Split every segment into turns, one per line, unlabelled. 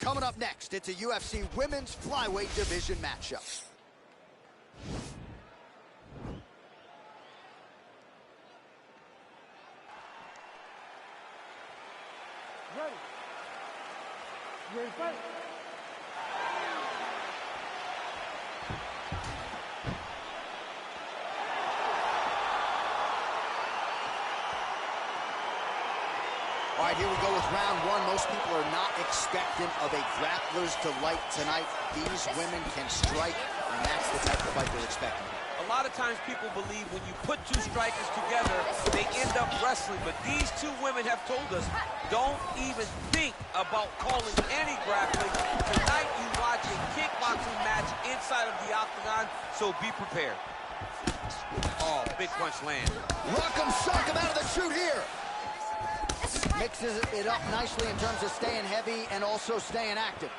Coming up next, it's a UFC Women's Flyweight Division matchup.
Ready. You ready to fight?
All right, here we go with round one. Most people are not expectant of a grappler's delight tonight. These women can strike, and that's the type of fight they're expecting.
A lot of times people believe when you put two strikers together, they end up wrestling. But these two women have told us, don't even think about calling any grappling. Tonight you watch a kickboxing match inside of the octagon, so be prepared. Oh, big punch land.
Rock 'em, shock 'em out of the chute here. Mixes it up nicely in terms of staying heavy and also staying active.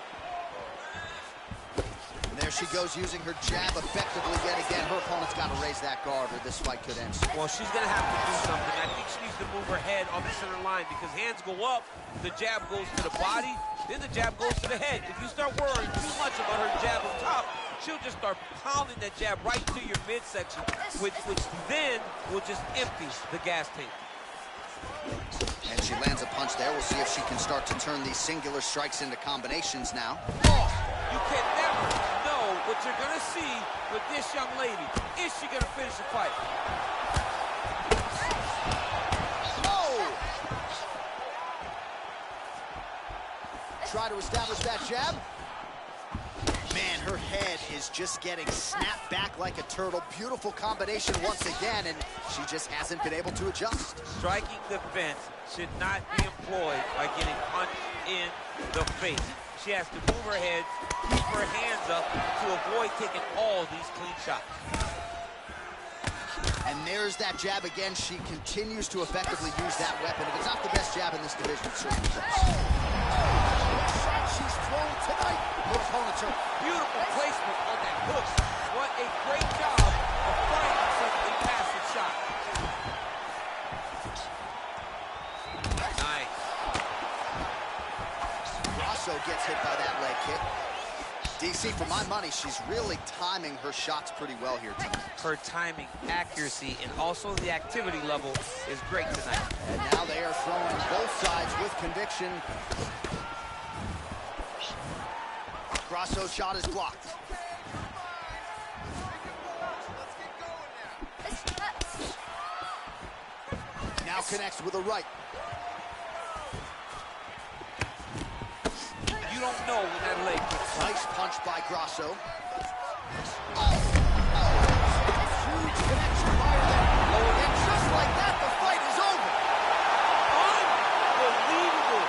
And there she goes using her jab effectively yet again. Her opponent's got to raise that guard or this fight could end.
Well, she's going to have to do something. I think she needs to move her head on the center line because hands go up, the jab goes to the body, then the jab goes to the head. If you start worrying too much about her jab on top, she'll just start pounding that jab right to your midsection, which then will just empty the gas tank.
And she lands a punch there. We'll see if she can start to turn these singular strikes into combinations now.
Oh, you can never know what you're going to see with this young lady. Is she going to finish the fight?
Oh! Try to establish that jab. Man, her head is just getting snapped back like a turtle. Beautiful combination once again, and she just hasn't been able to adjust.
Striking defense should not be employed by getting punched in the face. She has to move her head, keep her hands up to avoid taking all these clean shots.
And there's that jab again. She continues to effectively use that weapon. If it's not the best jab in this division, it's certainly close. She's thrown tonight. Her opponent's hurt.
Beautiful placement on that hook. What a great job of finding such a passive shot. Nice.
Grasso gets hit by that leg kick. DC, for my money, she's really timing her shots pretty well here tonight.
Her timing, accuracy, and also the activity level is great tonight.
And now they are throwing both sides with conviction. Grasso's shot is blocked. Now connects with a right.
You don't know when that leg kicks.
Nice punch by Grasso. Huge connection by her there. And just like that, the fight is over.
Unbelievable.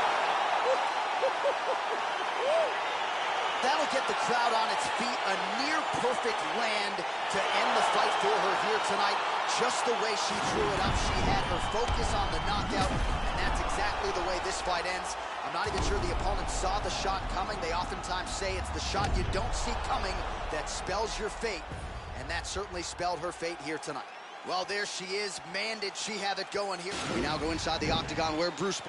That'll get the crowd on its feet. A near-perfect land to end the fight for her here tonight. Just the way she drew it up. She had her focus on the knockout, and that's exactly the way this fight ends. I'm not even sure the opponent saw the shot coming. They oftentimes say it's the shot you don't see coming that spells your fate, and that certainly spelled her fate here tonight. Well, there she is. Man, did she have it going here. We now go inside the octagon where Bruce...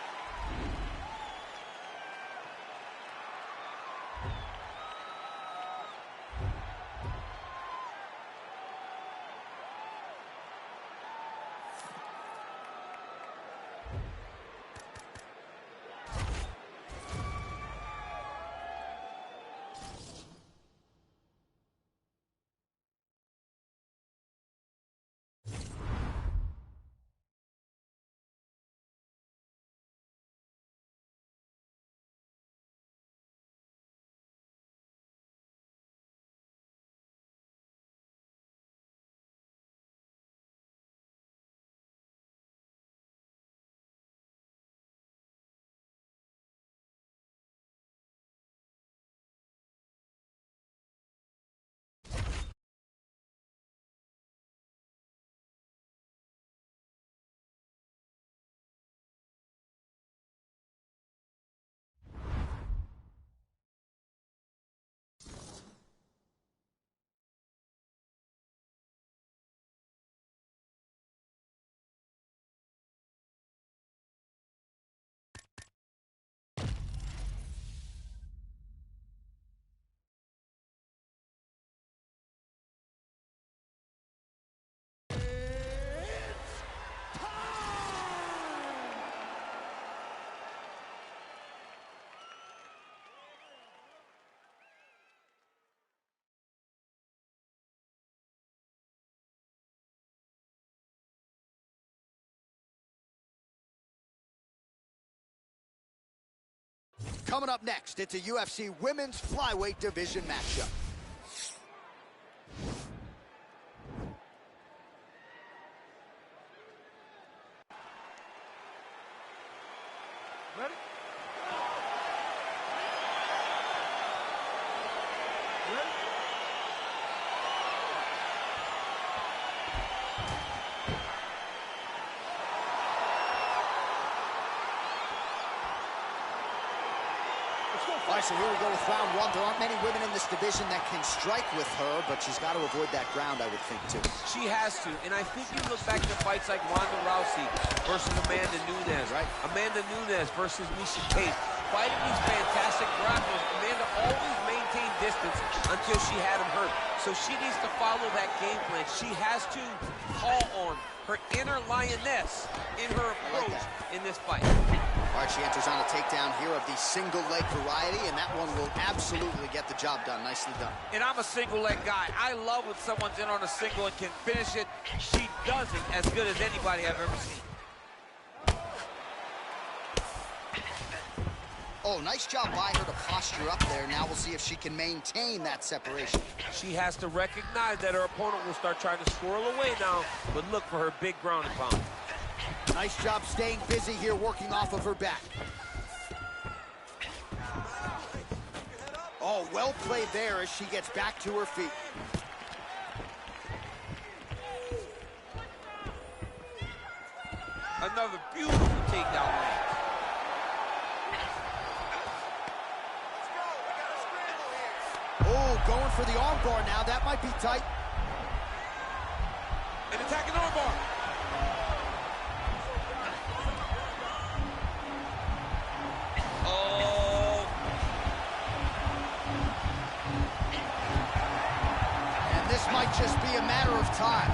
Coming up next, it's a UFC Women's Flyweight Division matchup.
Ready? Ready?
All right, so here we go with round one. There aren't many women in this division that can strike with her, but she's got to avoid that ground, I would think, too.
She has to, and I think you look back to fights like Ronda Rousey versus Amanda Nunes,
Right.
Amanda Nunes versus Miesha Tate. Fighting these fantastic grapplers, Amanda always maintained distance until she had him hurt. So she needs to follow that game plan. She has to call on her inner lioness in her approach in this fight.
All right, she enters on a takedown here of the single leg variety, and that one will absolutely get the job done. Nicely done.
And I'm a single leg guy. I love when someone's in on a single and can finish it. She does it as good as anybody I've ever seen.
Oh, nice job by her to posture up there. Now we'll see if she can maintain that separation.
She has to recognize that her opponent will start trying to squirrel away now, but look for her big ground and pound.
Nice job staying busy here, working off of her back. Oh, well played there as she gets back to her feet.
Another beautiful takedown range.
Oh, going for the armbar now. That might be tight.
An attacking armbar. Oh.
And this might just be a matter of time.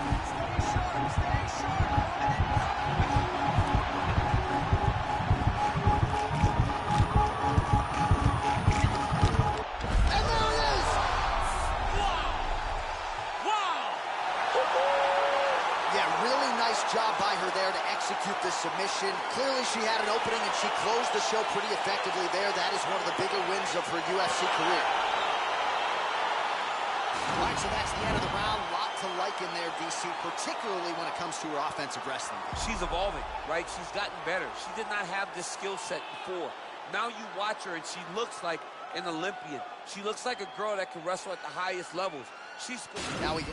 Job by her there to execute the submission. Clearly she had an opening and she closed the show pretty effectively there. That is one of the bigger wins of her UFC career. All right, so that's the end of the round. A lot to like in there, DC, particularly when it comes to her offensive wrestling.
She's evolving, right? She's gotten better. She did not have this skill set before. Now you watch her and she looks like an Olympian. She looks like a girl that can wrestle at the highest levels. She's...
Now we get...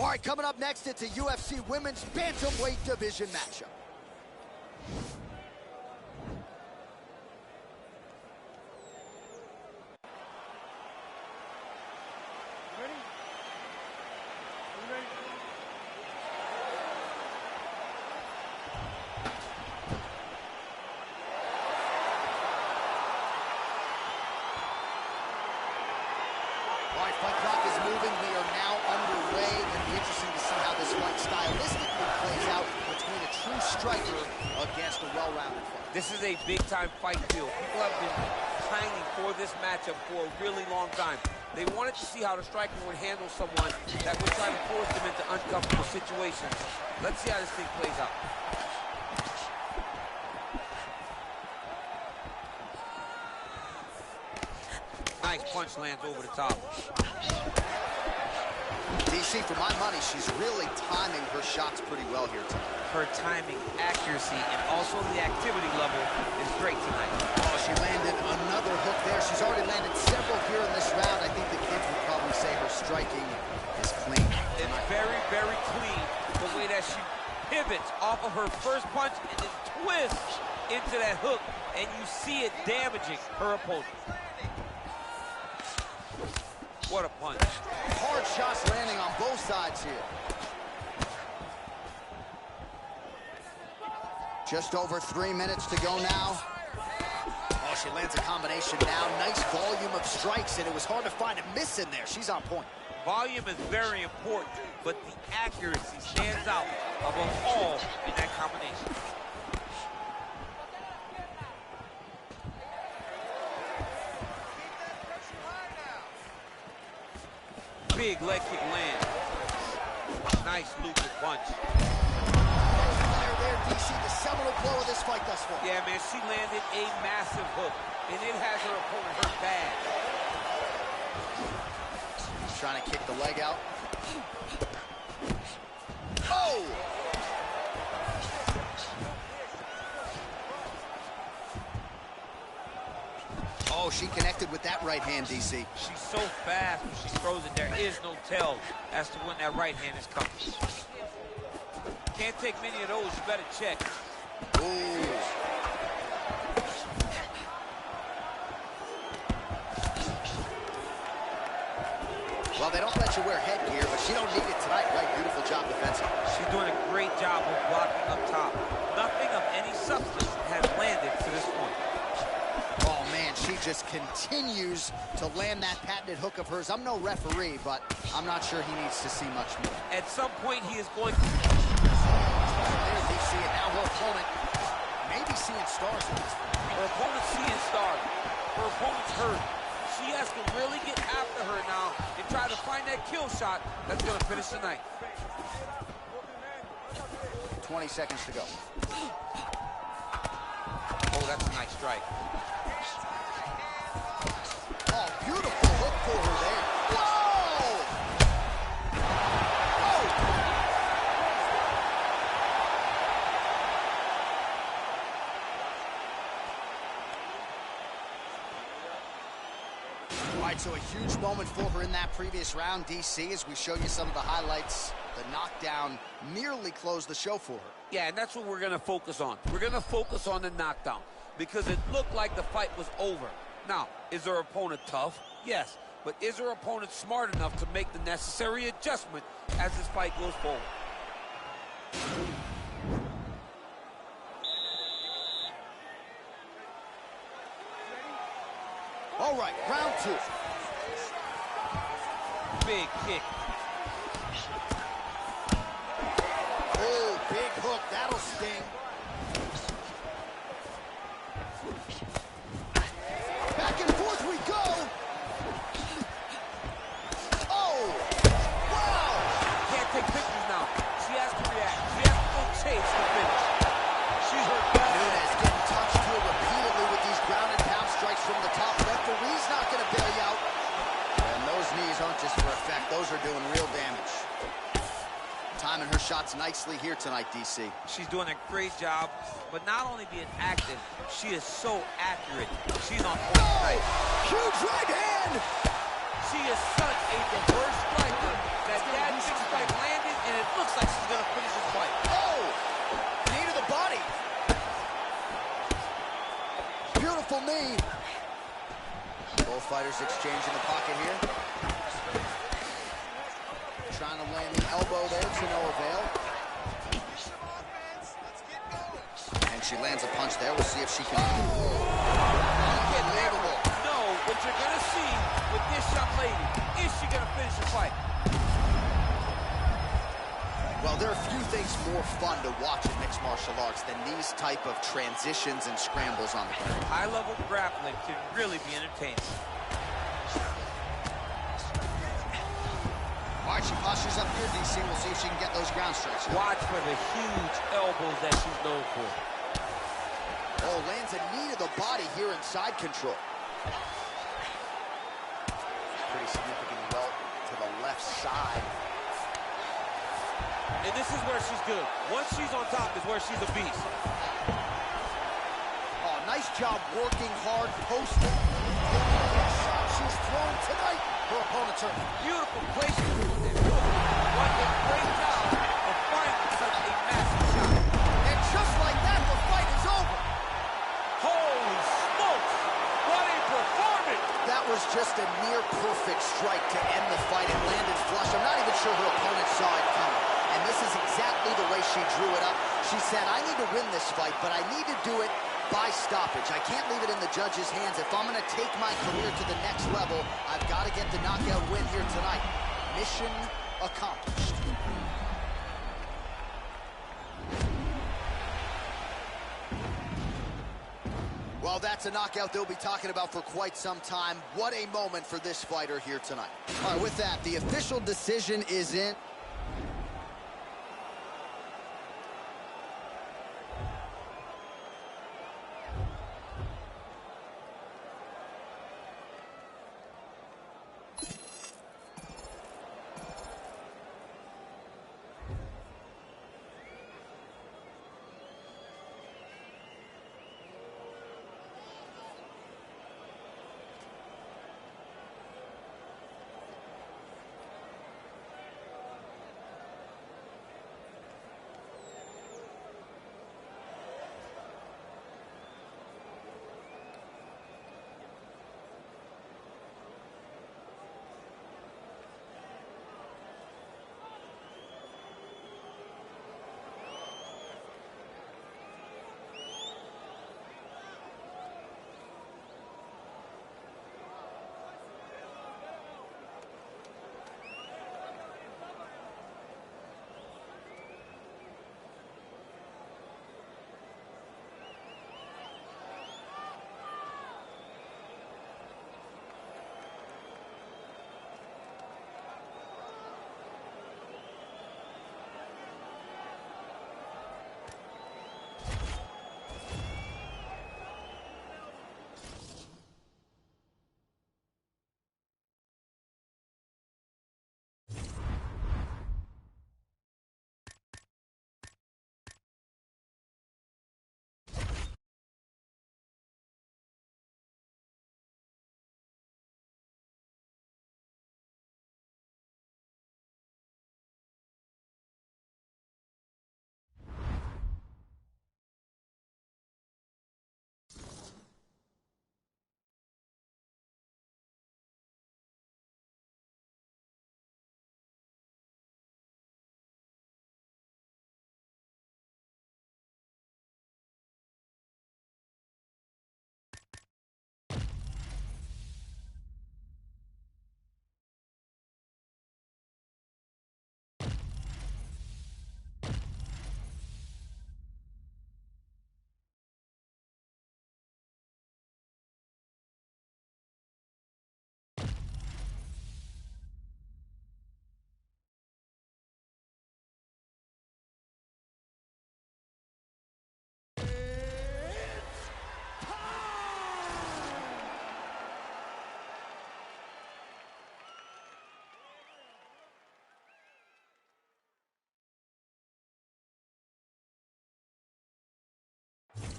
All right, coming up next, it's a UFC Women's Bantamweight Division matchup.
Ready? You ready?
All right, fight clock is moving. We are now underway. It'll be interesting to see how this fight stylistically plays out between a true striker against a well-rounded fighter.
This is a big-time fight field. People have been pining for this matchup for a really long time. They wanted to see how the striker would handle someone that would try to force them into uncomfortable situations. Let's see how this thing plays out. Nice punch lands over the top.
DC, for my money, she's really timing her shots pretty well here tonight.
Her timing, accuracy, and also the activity level is great tonight.
Oh, she landed another hook there. She's already landed several here in this round. I think the kids would probably say her striking is clean.
It's very, very clean the way that she pivots off of her first punch and then twists into that hook, and you see it damaging her opponent. What a punch.
Hard shots landing on both sides here. Just over 3 minutes to go now. Oh, she lands a combination now. Nice volume of strikes, and it was hard to find a miss in there. She's on point.
Volume is very important, but the accuracy stands out above all in that combination. Big leg kick land. Nice looping punch.
There, DC, the seminal blow of this fight thus far.
Yeah, man, she landed a massive hook, and it has her opponent hurt bad.
Trying to kick the leg out. Oh! Oh, she connected with that right hand, DC.
She's so fast when she throws it, there is no tell as to when that right hand is coming. Can't take many of those, you better check.
Ooh. Well, they don't let you wear headgear, but she don't need it tonight, right? Beautiful job defensively.
She's doing a great job of blocking up top. Nothing of any substance has landed to this point.
Oh, man, she just continues to land that patented hook of hers. I'm no referee, but I'm not sure he needs to see much more.
At some point, he is going to...
There they see it. Now her opponent may be seeing stars in this.
Her opponent's seeing stars. Her opponent's hurt. She has to really get after her now and try to find that kill shot that's going to finish the night.
20 seconds to go.
Oh, that's a nice strike.
Oh, beautiful hook for her there. Whoa! All right, so a huge moment for her in that previous round, DC, as we show you some of the highlights. The knockdown nearly closed the show for her.
Yeah, and that's what we're going to focus on. We're going to focus on the knockdown because it looked like the fight was over. Now, is her opponent tough? Yes. But is her opponent smart enough to make the necessary adjustment as this fight goes forward?
All right, round two.
Big kick.
Oh, big hook. That'll sting. Back and forth we go. Oh, wow.
Can't take pictures now. She has to react. She has to go chase the finish. She's hurt bad.
Nunes getting touched here repeatedly with these ground and pound strikes from the top. Referee's not going to bail you out. And those knees aren't just for effect. Those are doing real damage. Timing her shots nicely here tonight, DC.
She's doing a great job, but not only being active, she is so accurate. She's on point tonight.
Huge right hand!
She is such a diverse striker that that big strike lands
Both fighters exchanging the pocket here. Trying to land the elbow there to no avail. And she lands a punch there. We'll see if she can... Unbelievable.
No, what you're going to see with this young lady, is she going to finish the fight?
Well, there are few things more fun to watch in mixed martial arts than these type of transitions and scrambles on the ground.
High-level grappling can really be entertaining.
All right, she postures up here, DC. We'll see if she can get those ground strikes.
Watch for the huge elbows that she's known for.
Oh, lands a knee to the body here in side control. Pretty significant welt to the left side.
And this is where she's good. Once she's on top is where she's a beast.
Oh, nice job working hard, posting. She's throwing tonight. Her opponent's hurt.
Beautiful placement. What a great job of finding such a massive shot.
And just like that, the fight is over.
Holy smokes! What a performance!
That was just a near-perfect strike to end the fight. It landed flush. I'm not even sure her opponent saw it coming. And this is exactly the way she drew it up. She said, I need to win this fight, but I need to do it by stoppage. I can't leave it in the judge's hands. If I'm going to take my career to the next level, I've got to get the knockout win here tonight. Mission accomplished. Well, that's a knockout they'll be talking about for quite some time. What a moment for this fighter here tonight. All right, with that, the official decision is in.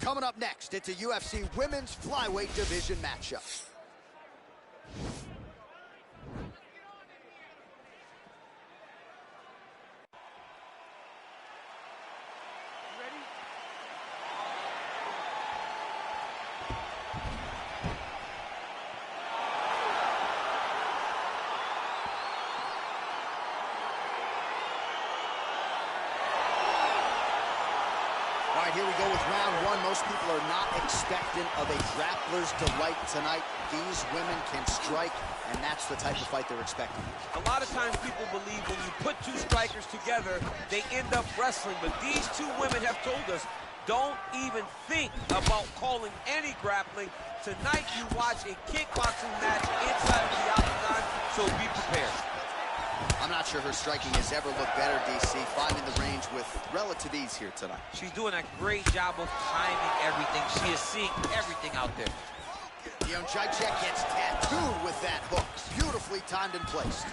Coming up next, it's a UFC Women's Flyweight Division matchup. here we go with round one. Most people are not expectant of a grappler's delight tonight. These women can strike, and that's the type of fight they're expecting.
A lot of times people believe when you put two strikers together, they end up wrestling. But these two women have told us, don't even think about calling any grappling. Tonight you watch a kickboxing match inside of the octagon, so be prepared.
I'm not sure her striking has ever looked better, DC, finding the range with relative ease here tonight.
She's doing a great job of timing everything. She is seeing everything out there.
Jacek gets tattooed with that hook. Beautifully timed and placed.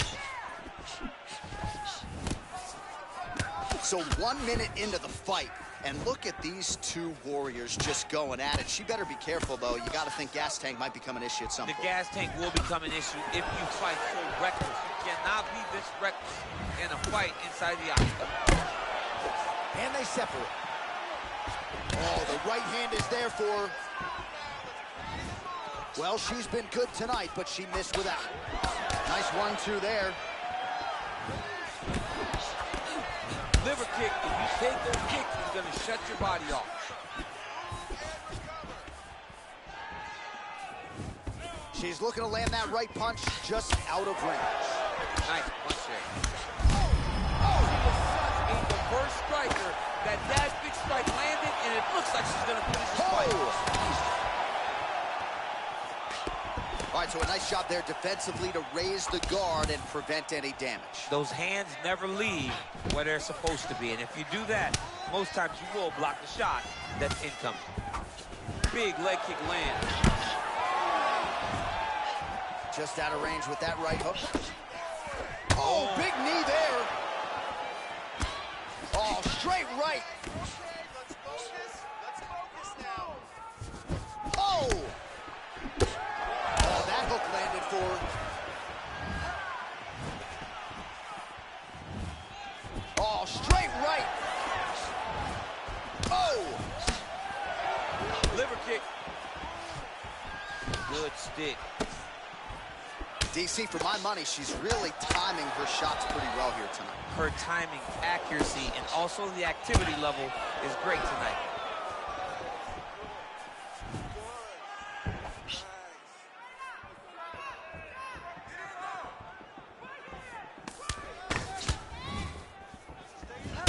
So 1 minute into the fight, and look at these two warriors just going at it. She better be careful, though. You got to think gas tank might become an issue at some point.
The gas tank will become an issue if you fight so reckless. You cannot be this reckless in a fight inside the octagon.
And they separate. Oh, the right hand is there for her. Well, she's been good tonight, but she missed without it. Nice 1-2 there.
Liver kick, if you take those kicks, it's going to shut your body off.
She's looking to land that right punch, just out of range.
Nice punch there. She is such a diverse striker that big strike landed, and it looks like she's going to finish the fight.
All right, so a nice job there defensively to raise the guard and prevent any damage.
Those hands never leave where they're supposed to be, and if you do that, most times you will block the shot that's incoming. Big leg kick land.
Just out of range with that right hook. Oh, big knee there. Oh, straight right.
Let's focus now.
Oh! Oh, that hook landed for her. Oh, straight right. Oh!
Liver kick. Good stick.
DC, for my money, she's really timing her shots pretty well here tonight.
Her timing, accuracy, and also the activity level is great tonight.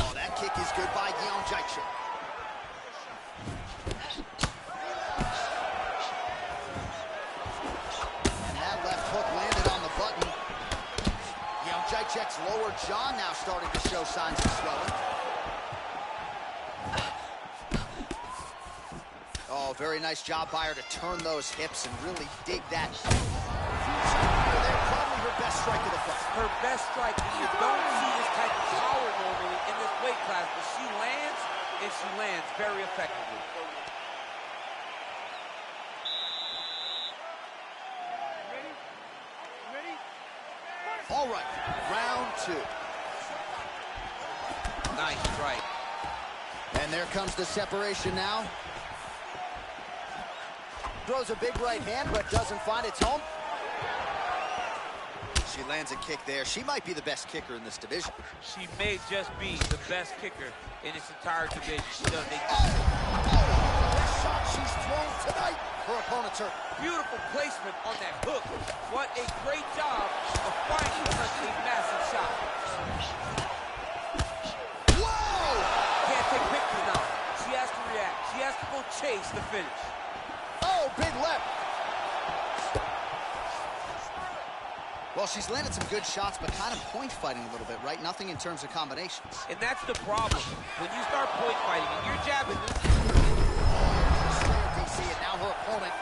Oh, that kick is good by Jacek. Jacek's lower jaw now starting to show signs of swelling. Oh, very nice job by her to turn those hips and really dig that. They're probably her best strike of the fight.
Her best strike, and you don't see this type of power normally in this weight class, but she lands, and she lands very effectively.
All right, round two.
Nice strike.
And there comes the separation now. Throws a big right hand, but doesn't find its home. She lands a kick there. She might be the best kicker in this division.
She may just be the best kicker in this entire division. She does a
the shot she's thrown tonight. Her opponent's hurt.
Beautiful placement on that hook. What a great job of finding such a massive shot.
Whoa!
Can't take pictures now. She has to react. She has to go chase the finish.
Oh, big left. Well, she's landed some good shots, but kind of point fighting a little bit, right? Nothing in terms of combinations.
And that's the problem. When you start point fighting and you're jabbing,
DC, and now her opponent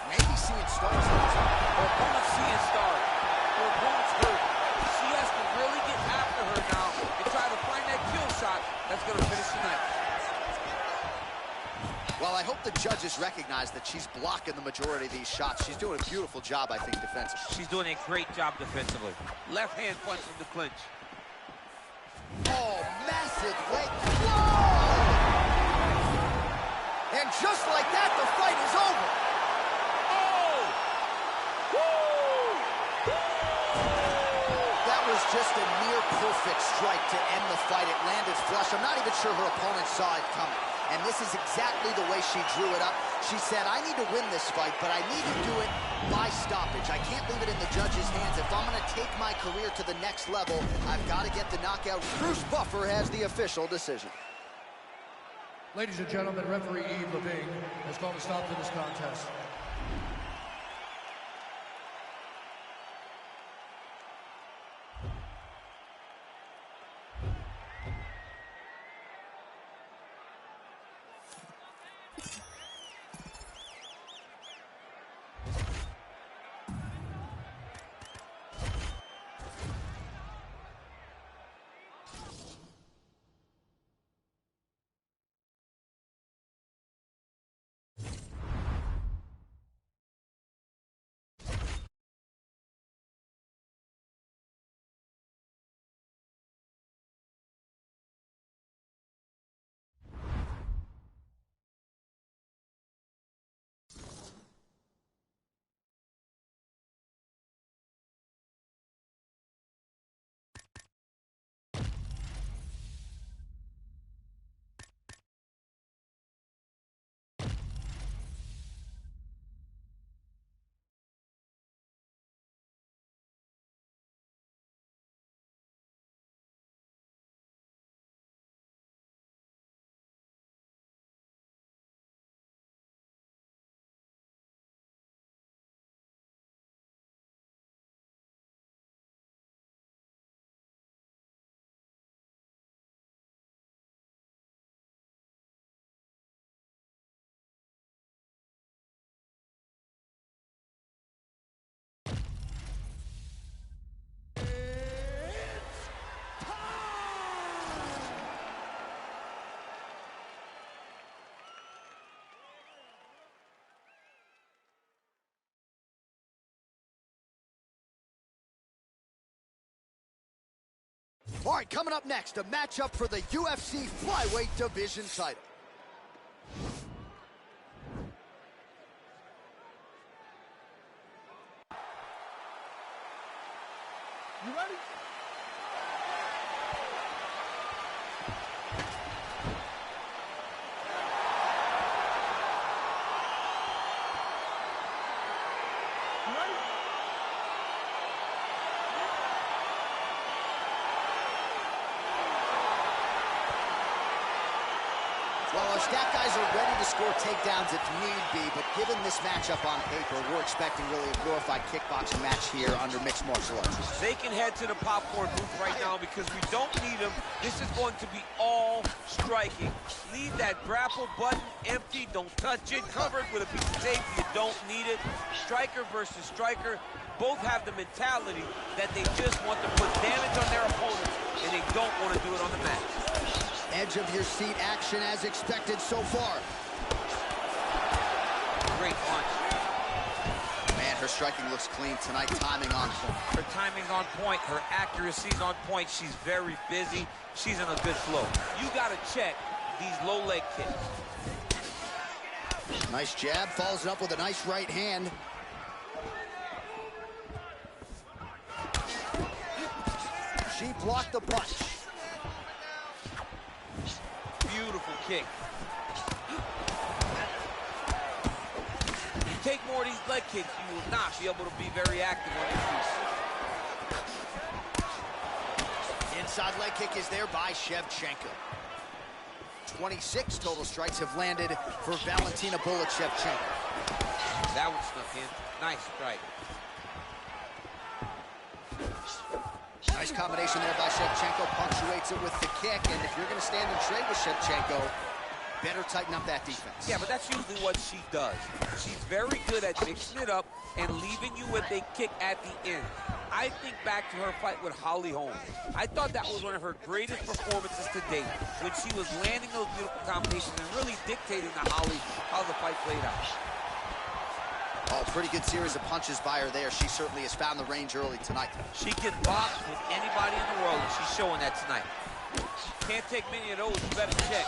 maybe seeing stars.
Her opponent's seeing stars. Her opponent's hurt. She has to really get after her now and try to find that kill shot that's going to finish tonight.
Well, I hope the judges recognize that she's blocking the majority of these shots. She's doing a beautiful job, I think, defensively.
She's doing a great job defensively. Left hand punch from the clinch.
Oh, massive leg. Whoa! And just like that, the fight is over.
Oh! Woo!
That was just a near perfect strike to end the fight. It landed flush. I'm not even sure her opponent saw it coming. and this is exactly the way she drew it up. She said, I need to win this fight, but I need to do it by stoppage. I can't leave it in the judge's hands. If I'm going to take my career to the next level, I've got to get the knockout. Bruce Buffer has the official decision.
Ladies and gentlemen, referee Yves Levine has called a stop to this contest.
All right, coming up next, a matchup for the UFC flyweight division title.
You ready?
Well, our stat guys are ready to score takedowns if need be, but given this matchup on paper, we're expecting really a glorified kickboxing match here under mixed martial arts.
They can head to the popcorn booth right now because we don't need them. This is going to be all striking. Leave that grapple button empty. Don't touch it. Cover it with a piece of tape. You don't need it. Striker versus striker. Both have the mentality that they just want to put damage on their opponents, and they don't want to do it on the mat.
Edge of your seat action as expected so far.
Great punch.
Man, her striking looks clean tonight. Timing on point.
Her timing's on point. Her accuracy's on point. She's very busy. She's in a good flow. You got to check these low leg kicks.
Nice jab. Follows it up with a nice right hand. She blocked the punch.
Beautiful kick. You take more of these leg kicks, you will not be able to be very active on your feet.
Inside leg kick is there by Shevchenko. 26 total strikes have landed for Valentina Shevchenko.
That one snuck in. Nice strike.
Nice combination there by Shevchenko, punctuates it with the kick, and if you're going to stand and trade with Shevchenko, better tighten up that defense.
Yeah, but that's usually what she does. She's very good at mixing it up and leaving you with a kick at the end. I think back to her fight with Holly Holm. I thought that was one of her greatest performances to date, when she was landing those beautiful combinations and really dictating to Holly how the fight played out.
Oh, pretty good series of punches by her there. She certainly has found the range early tonight.
She can box with anybody in the world, and she's showing that tonight. Can't take many of those, you better check.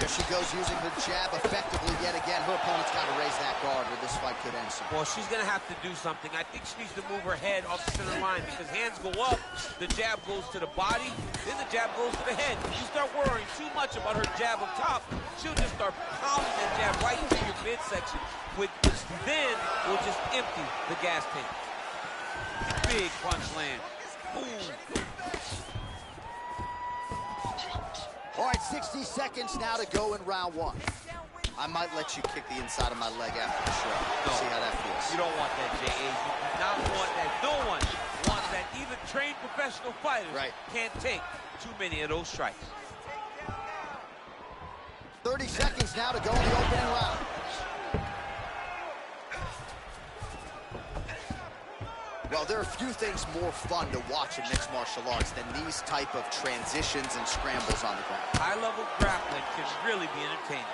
There she goes, using her jab effectively yet again. Her opponent's got to raise that guard or this fight could end soon.
Well, she's going to have to do something. I think she needs to move her head off the center line because hands go up, the jab goes to the body, then the jab goes to the head. If you start worrying too much about her jab up top, she'll just start pounding that jab right into your midsection, which then will just empty the gas tank. Big punch land. Boom.
All right, 60 seconds now to go in round one. I might let you kick the inside of my leg after the show.
No.
See how that feels.
You don't want that, J.A. You do not want that. No one wants that. Even trained professional fighters can't take too many of those strikes.
30 seconds now to go in the opening round. Well, there are few things more fun to watch in mixed martial arts than these type of transitions and scrambles on the ground.
High-level grappling can really be entertaining.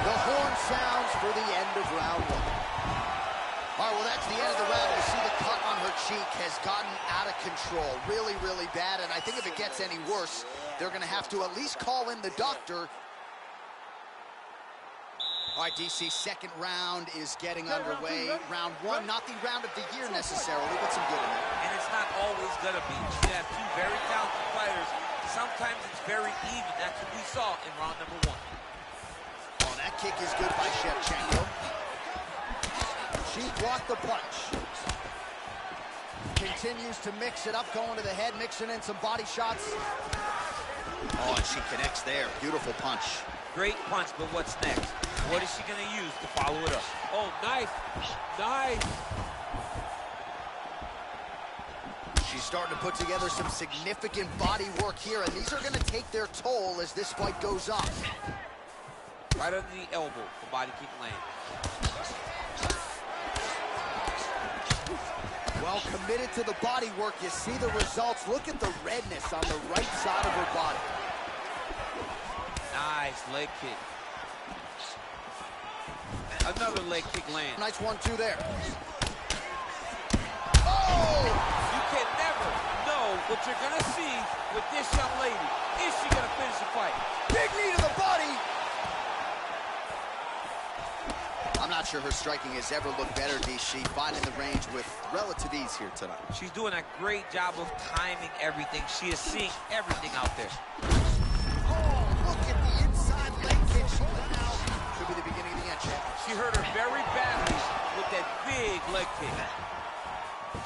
The horn sounds for the end of round one. All right, well, that's the end of the round. You see the cut on her cheek has gotten out of control. Really, really bad, and I think if it gets any worse, they're going to have to at least call in the doctor. All right, DC, second round is getting underway. Round one, not the round of the year necessarily, but some good in it.
And it's not always going to be. You have two very talented fighters. Sometimes it's very even. That's what we saw in round number one.
Oh, that kick is good by Shevchenko. She blocked the punch. Continues to mix it up, going to the head, mixing in some body shots. Oh, and she connects there. Beautiful punch.
Great punch, but what's next? What is she going to use to follow it up? Oh, nice. Nice.
She's starting to put together some significant body work here, and these are going to take their toll as this fight goes on.
Right under the elbow, the body kick lands.
Well, committed to the body work. You see the results. Look at the redness on the right side of her body.
Nice leg kick. Another leg kick lands.
Nice 1-2 there.
Oh! You can never know what you're going to see with this young lady. Is she going to finish the fight?
Big knee to the body. I'm not sure her striking has ever looked better, DC, finding the range with relative ease here tonight.
She's doing a great job of timing everything. She is seeing everything out there.
Oh, look at the inside leg kick. She went out. Could be the beginning of the end, champ.
She hurt her very badly with that big leg kick.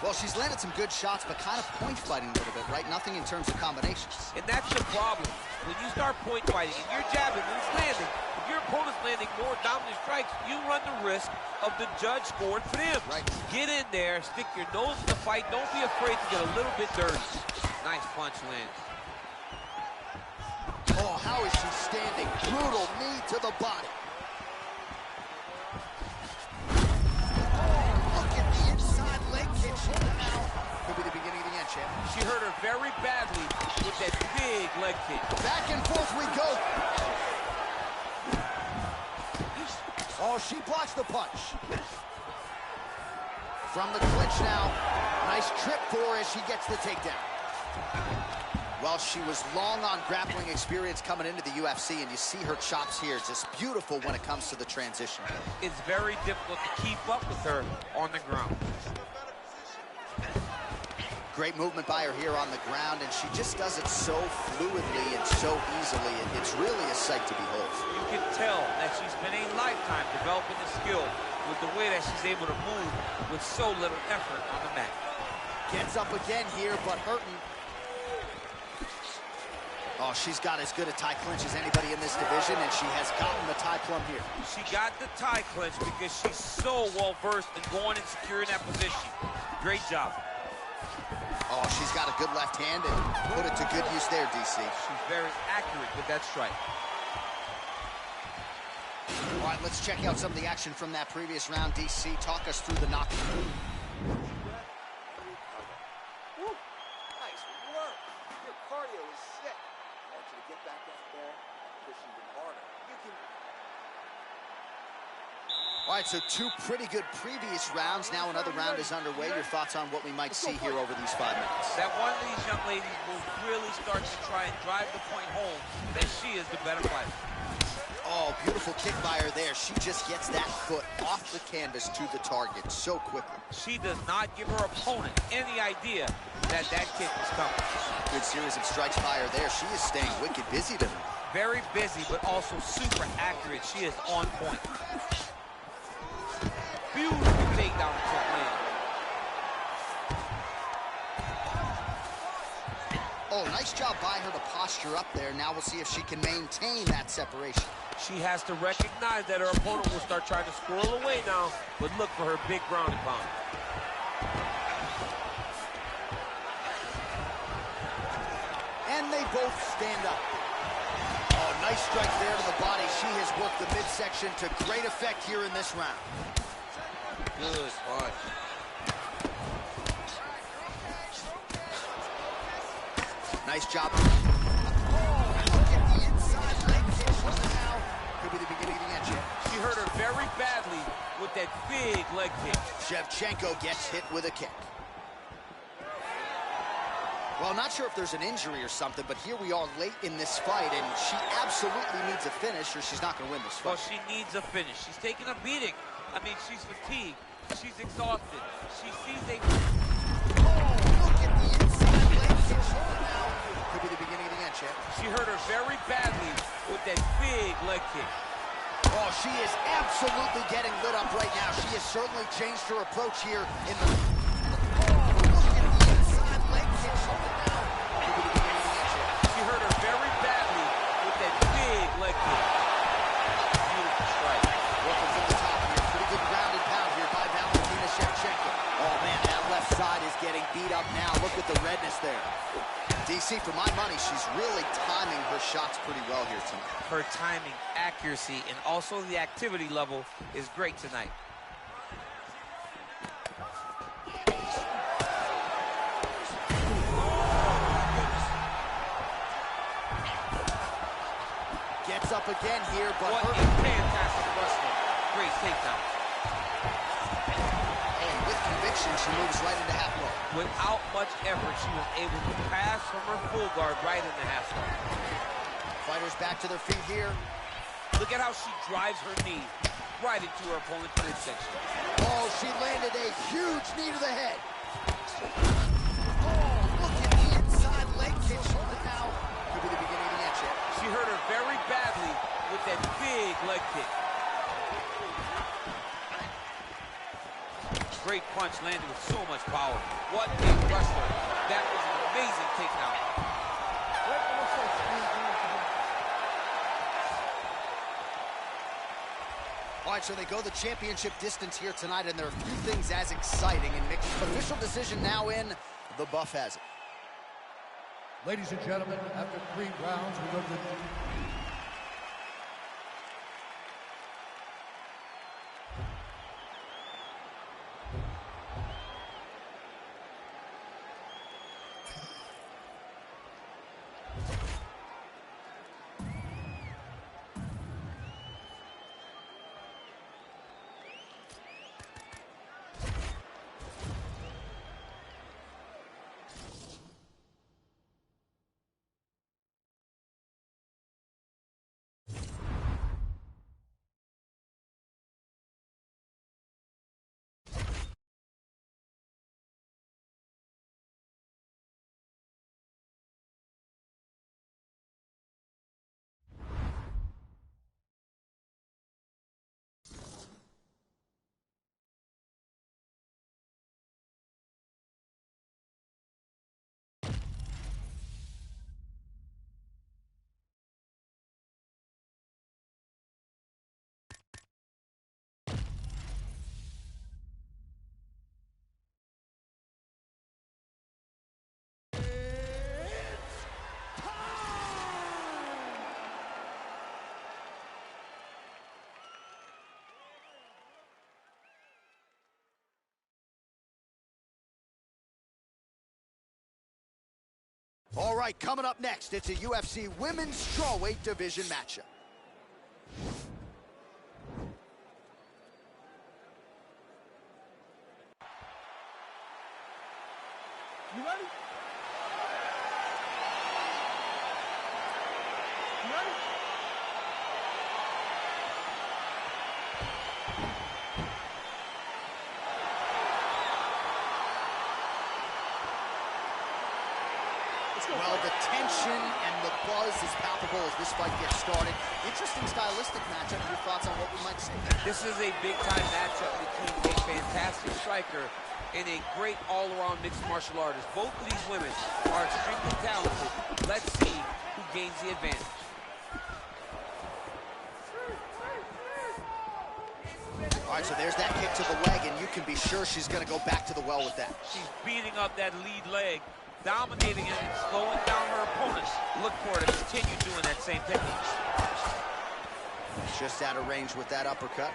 Well, she's landed some good shots, but kind of point fighting a little bit, right? Nothing in terms of combinations.
And that's the problem. When you start point fighting and you're jabbing and it's landing, if your opponent's landing more dominant strikes, you run the risk of the judge scoring for them.
Right.
Get in there, stick your nose in the fight. Don't be afraid to get a little bit dirty. Nice punch lands.
Oh, how is she standing? Brutal knee to the body. Look at the inside leg kick. Now could be the beginning of the end, champ.
She hurt her very badly with that big leg kick.
Back and forth we go. Oh, she blocks the punch. From the clinch now. Nice trip for her as she gets the takedown. Well, she was long on grappling experience coming into the UFC, and you see her chops here. Just beautiful when it comes to the transition.
It's very difficult to keep up with her on the ground.
Great movement by her here on the ground, and she just does it so fluidly and so easily. It's really a sight to behold.
You can tell that she's been a lifetime developing the skill with the way that she's able to move with so little effort on the mat.
Gets up again here, but hurting. Oh, she's got as good a tie clinch as anybody in this division, and she has gotten the tie plum here.
She got the tie clinch because she's so well-versed in going and securing that position. Great job.
Oh, she's got a good left hand and put it to good use there, DC.
She's very accurate with that strike.
All right, let's check out some of the action from that previous round. DC, talk us through the knockout.
Nice work. Your cardio is sick. I want you to get back out there, push even harder. You can...
All right, so two pretty good previous rounds. Now another round is underway. Your thoughts on what we might see here over these 5 minutes?
That one of these young ladies will really start to try and drive the point home that she is the better fighter.
Oh, beautiful kick by her there. She just gets that foot off the canvas to the target so quickly.
She does not give her opponent any idea that that kick is coming.
Good series of strikes by her there. She is staying wicked busy tonight.
Very busy, but also super accurate. She is on point. Beautiful takedown to land.
Oh, nice job by her to posture up there. Now we'll see if she can maintain that separation.
She has to recognize that her opponent will start trying to squirrel away now, but look for her big ground and pound.
And they both stand up. Oh, nice strike there to the body. She has worked the midsection to great effect here in this round.
Good punch.
Nice job. Oh, look at the inside leg kick now. Could be the beginning of the end, Jim.
She hurt her very badly with that big leg kick.
Shevchenko gets hit with a kick. Well, not sure if there's an injury or something, but here we are late in this fight, and she absolutely needs a finish or she's not going to win this fight.
Well, she needs a finish. She's taking a beating. I mean, she's fatigued. She's exhausted. She sees a...
Oh, look at the inside leg kick now. Could be the beginning of the end, champ.
She hurt her very badly with that big leg kick.
Oh, she is absolutely getting lit up right now. She has certainly changed her approach here in the... Oh, look at the inside leg kick now. Could be the beginning of the end, champ.
She hurt her very badly with that big leg kick. Beautiful strike.
Working from the top here. Pretty good ground and pound here by Valentina Shevchenko. Oh, man, that left side is getting beat up now. Look at the redness there. DC, for my money, she's really timing her shots pretty well here tonight.
Her timing, accuracy, and also the activity level is great tonight.
Gets up again here, but
what a fantastic wrestler. Great takedown.
And with conviction, she moves right into half guard.
Without much effort, she was able to pass from her full guard right into half guard.
Fighters back to their feet here.
Look at how she drives her knee right into her opponent's midsection.
Oh, she landed a huge knee to the head. Oh, look at the inside leg kick now. Could be the beginning of the end, champ.
She hurt her very badly with that big leg kick. Great punch landed with so much power. What a wrestler. That was an amazing takedown.
All right, so they go the championship distance here tonight, and there are a few things as exciting in mixed. Official decision now in. The buff has it.
Ladies and gentlemen, after 3 rounds, we go to the...
All right, coming up next, it's a UFC Women's Strawweight Division matchup.
ready? You ready?
Well, the tension and the buzz is palpable as this fight gets started. Interesting stylistic matchup. Your thoughts on what we might see?
This is a big-time matchup between a fantastic striker and a great all-around mixed martial artist. Both of these women are extremely talented. Let's see who gains the advantage.
All right, so there's that kick to the leg, and you can be sure she's going to go back to the well with that.
She's beating up that lead leg, dominating it and slowing down her opponents. Look for her to continue doing that same technique.
Just out of range with that uppercut.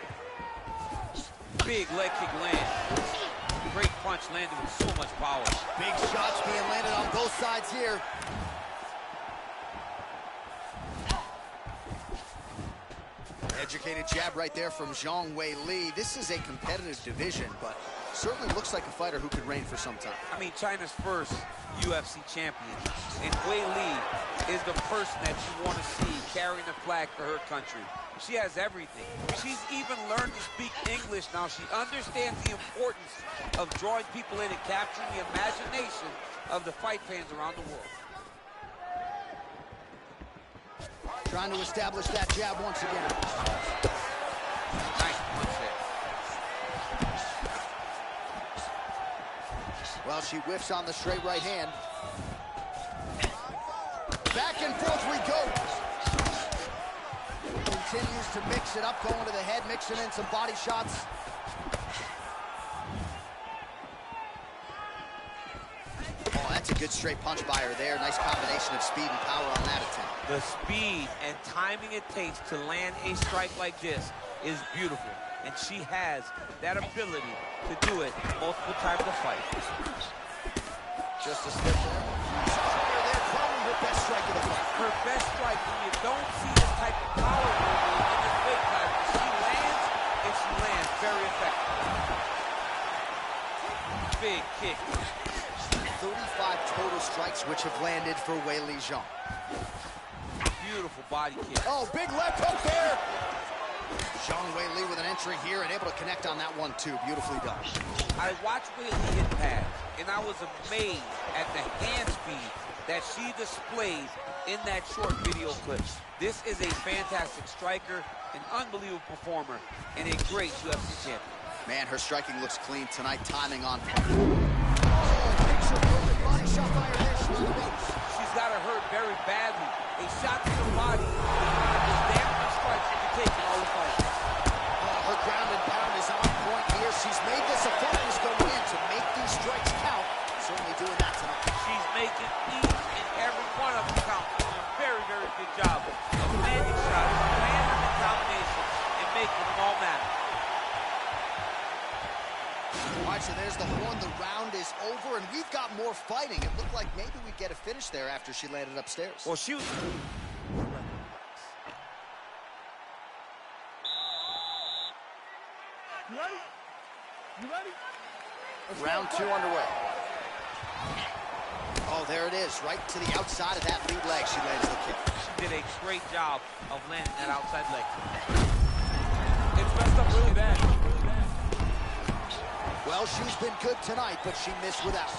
Big leg kick land. Great punch landed with so much power.
Big shots being landed on both sides here. Educated jab right there from Zhang Weili. This is a competitive division, but certainly looks like a fighter who could reign for some time.
I mean, China's first UFC champion. And Weili is the person that you want to see carrying the flag for her country. She has everything. She's even learned to speak English now. She understands the importance of drawing people in and capturing the imagination of the fight fans around the world.
Trying to establish that jab once again.
Nice punch there.
Well, she whiffs on the straight right hand. Back and forth we go. Continues to mix it up, going to the head, mixing in some body shots. Oh, that's a good straight punch by her there. Nice combination of speed and power on that attempt.
The speed and timing it takes to land a strike like this is beautiful. And she has that ability to do it multiple times a fight.
Just a slip there. There, probably her best strike of the fight.
Her best strike, when you don't see this type of power movement in this weight class, she lands, and she lands very effective. Big kick.
35 total strikes which have landed for Weili Zhang.
Beautiful body kick.
Oh, big left hook there. Zhang Weili with an entry here and able to connect on that one too. Beautifully done.
I watched Weili hit pads, and I was amazed at the hand speed that she displays in that short video clip. This is a fantastic striker, an unbelievable performer, and a great UFC champion.
Man, her striking looks clean tonight. Timing on point. Oh, picture perfect body shot by her there. She's on the ropes.
She's got her hurt very badly. A shot to the body is damn enough strikes to be taken all the fight.
Her ground and pound is on point here. She's made this a focus going in to make these strikes count. Certainly doing that tonight. She's
Making each and every one of them count. Doing a very, very good job of landing shots, landing the combination, and making them all matter.
All right, so there's the horn. The round is over, and we've got more fighting. It looked like maybe we'd get a finish there after she landed upstairs.
Well, she was...
You ready? You ready?
Round two underway. Oh, there it is. Right to the outside of that lead leg. She lands the kick.
She did a great job of landing that outside leg. It's messed up really bad.
Well, she's been good tonight, but she missed without.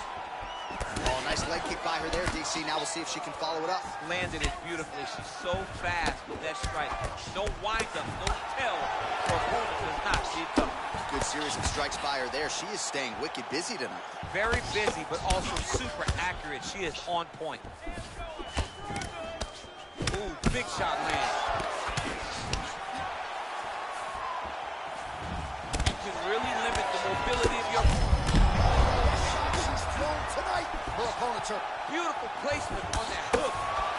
Oh, nice leg kick by her there, DC. Now we'll see if she can follow it up.
Landed it beautifully. She's so fast with that strike. No wind-up, no tell. Her opponent does not see it coming.
Good series of strikes by her there. She is staying wicked busy tonight.
Very busy, but also super accurate. She is on point. Ooh, big shot land. You can really limit the mobility of your
She's thrown tonight. Her opponent's hurt.
beautiful placement on that hook.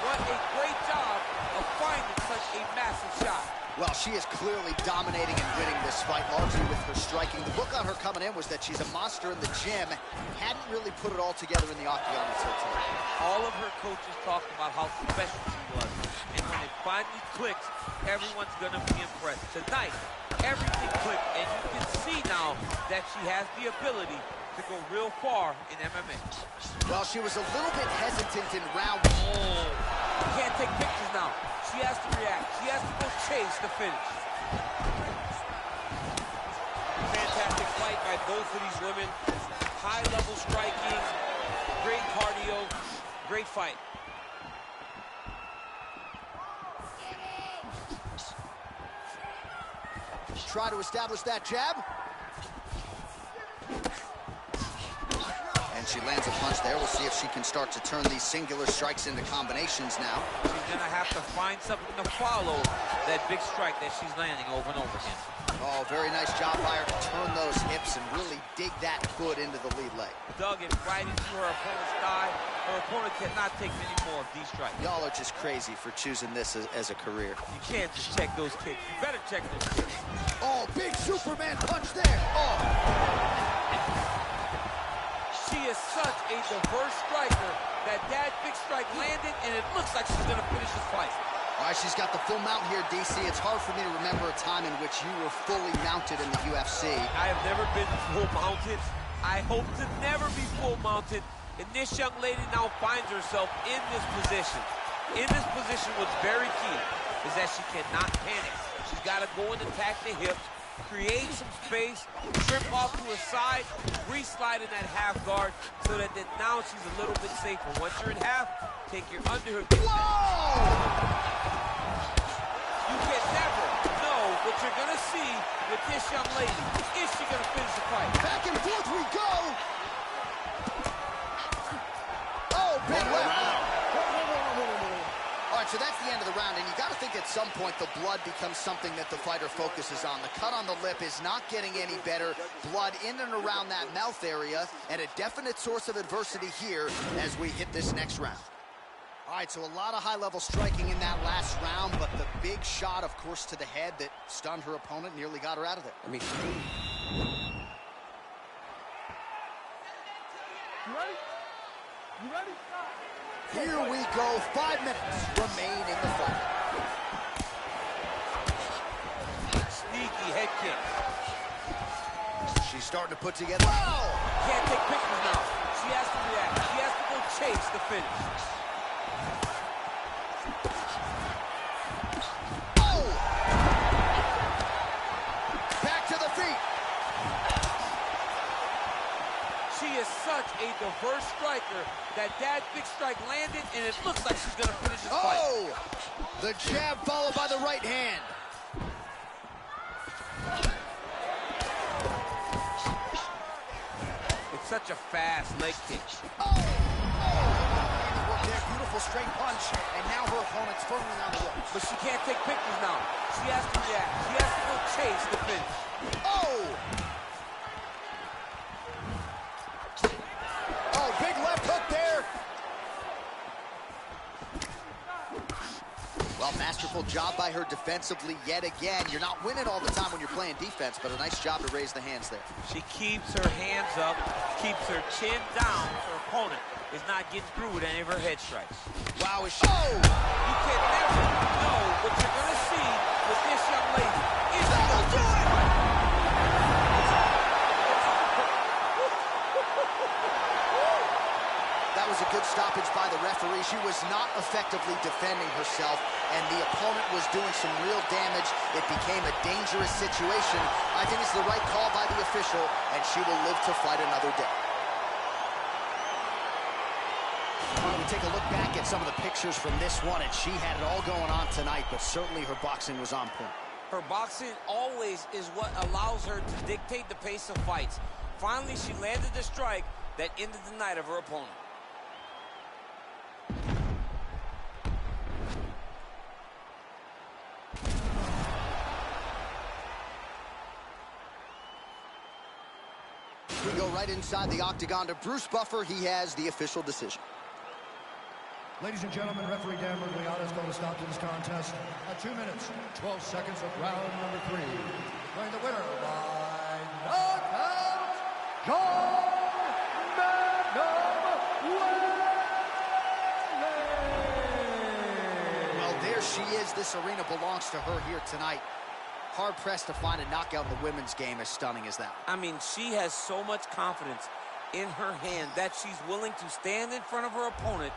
What a great job of finding such a massive shot.
Well, she is clearly dominating and winning this fight, largely with her striking. The book on her coming in was that she's a monster in the gym. Hadn't really put it all together in the octagon until tonight.
All of her coaches talked about how special she was. And when it finally clicks, everyone's going to be impressed. Tonight, everything clicked, and you can see now that she has the ability to go real far in MMA.
Well, she was a little bit hesitant in round one.
You can't take pictures now. She has to react. She has to go chase the finish. Fantastic fight by both of these women. High-level striking, great cardio, great fight.
Try to establish that jab. And she lands a punch there. We'll see if she can start to turn these singular strikes into combinations now.
She's going to have to find something to follow that big strike that she's landing over and over again.
Oh, very nice job by her to turn those hips and really dig that foot into the lead leg.
Dug it right into her opponent's thigh. Her opponent cannot take many more of these strikes.
Y'all are just crazy for choosing this as a career.
You can't just check those kicks. You better check those kicks.
Oh, big Superman punch there. Oh.
She is such a diverse striker that big strike landed, and it looks like she's going to finish this fight.
All right, she's got the full mount here, DC. It's hard for me to remember a time in which you were fully mounted in the UFC.
I have never been full mounted. I hope to never be full mounted. And this young lady now finds herself in this position. In this position, what's very key is that she cannot panic. She's got to go and attack the hips, create some space, trip off to her side, re-slide in that half guard so that then now she's a little bit safer. Once you're in half, take your underhook.
Whoa!
You can never know what you're going to see with this young lady. Is she going to finish the fight?
Back and forth we go! Oh, big left. All right, so that's the end of the round, and you got to think at some point the blood becomes something that the fighter focuses on. The cut on the lip is not getting any better. Blood in and around that mouth area, and a definite source of adversity here as we hit this next round. All right, so a lot of high-level striking in that last round, but the big shot, of course, to the head that stunned her opponent, nearly got her out of there.
You ready? You ready?
Here we go, 5 minutes remain in the fight.
Sneaky head kick.
She's starting to put together. Whoa!
Can't take pictures now. She has to react. She has to go chase the finish.
Oh! Back to the feet.
She is such a diverse striker that big strike landed, and it looks like she's going to finish this fight.
Oh! The jab followed by the right hand.
It's such a fast leg kick.
Oh! There, beautiful straight punch, and now her opponent's firmly on the ropes.
But she can't take pictures now. She has to react. She has to go chase the finish.
Oh! Oh, big left hook there. Well, masterful job by her defensively yet again. You're not winning all the time when you're playing defense, but a nice job to raise the hands there.
She keeps her hands up, keeps her chin down. Her opponent is not getting through with any of her head strikes.
Wow, is she... Oh!
You can never know what you're going to see with this young lady. Is she going to do it?
That was a good stoppage by the referee. She was not effectively defending herself, and the opponent was doing some real damage. It became a dangerous situation. I think it's the right call by the official, and she will live to fight another day. We take a look back at some of the pictures from this one, and she had it all going on tonight, but certainly her boxing was on point.
Her boxing always is what allows her to dictate the pace of fights. Finally, she landed the strike that ended the night of her opponent. We go right inside the octagon to Bruce Buffer. He has the official decision.
Ladies and gentlemen, referee Dan Mergliata has called a stop to this contest at 2 minutes, 12 seconds of round number 3. Declaring the winner by knockout, John Magnum.
Well, there she is. This arena belongs to her here tonight. Hard-pressed to find a knockout in the women's game as stunning as that.
I mean, she has so much confidence in her hand that she's willing to stand in front of her opponent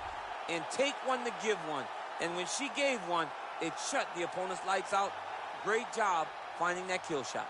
and take one to give one. And when she gave one, it shut the opponent's lights out. Great job finding that kill shot.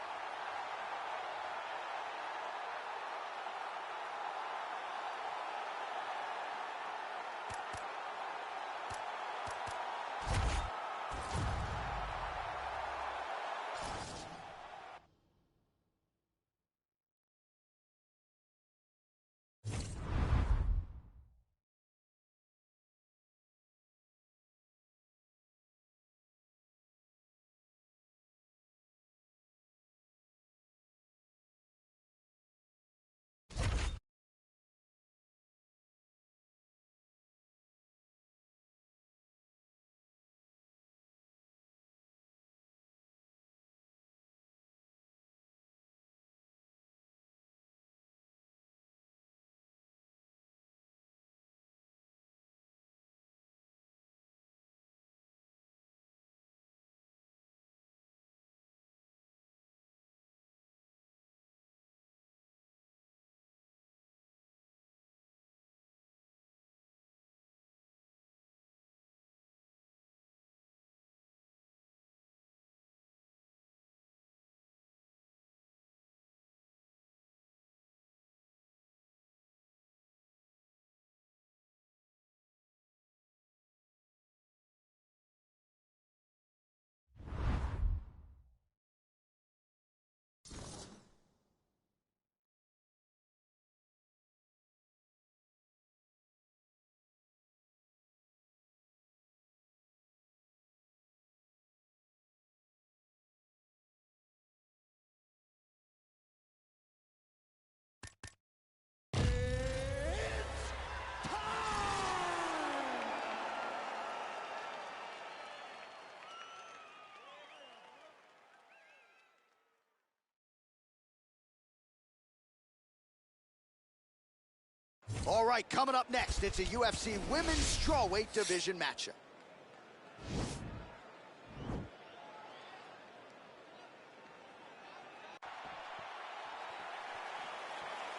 All right, coming up next, it's a UFC Women's Strawweight Division matchup.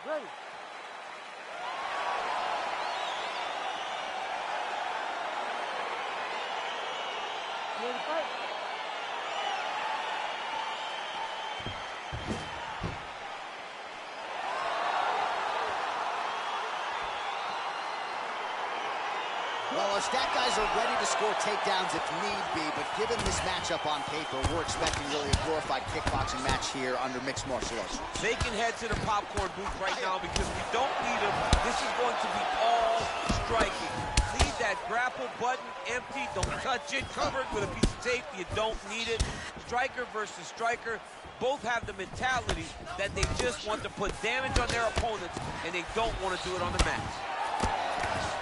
Ready. You ready to fight?
Well, our stat guys are ready to score takedowns if need be, but given this matchup on paper, we're expecting really a glorified kickboxing match here under mixed martial arts.
They can head to the popcorn booth right now because we don't need them. This is going to be all striking. Leave that grapple button empty. Don't touch it. Covered with a piece of tape. You don't need it. Striker versus striker. Both have the mentality that they just want to put damage on their opponents, and they don't want to do it on the mat.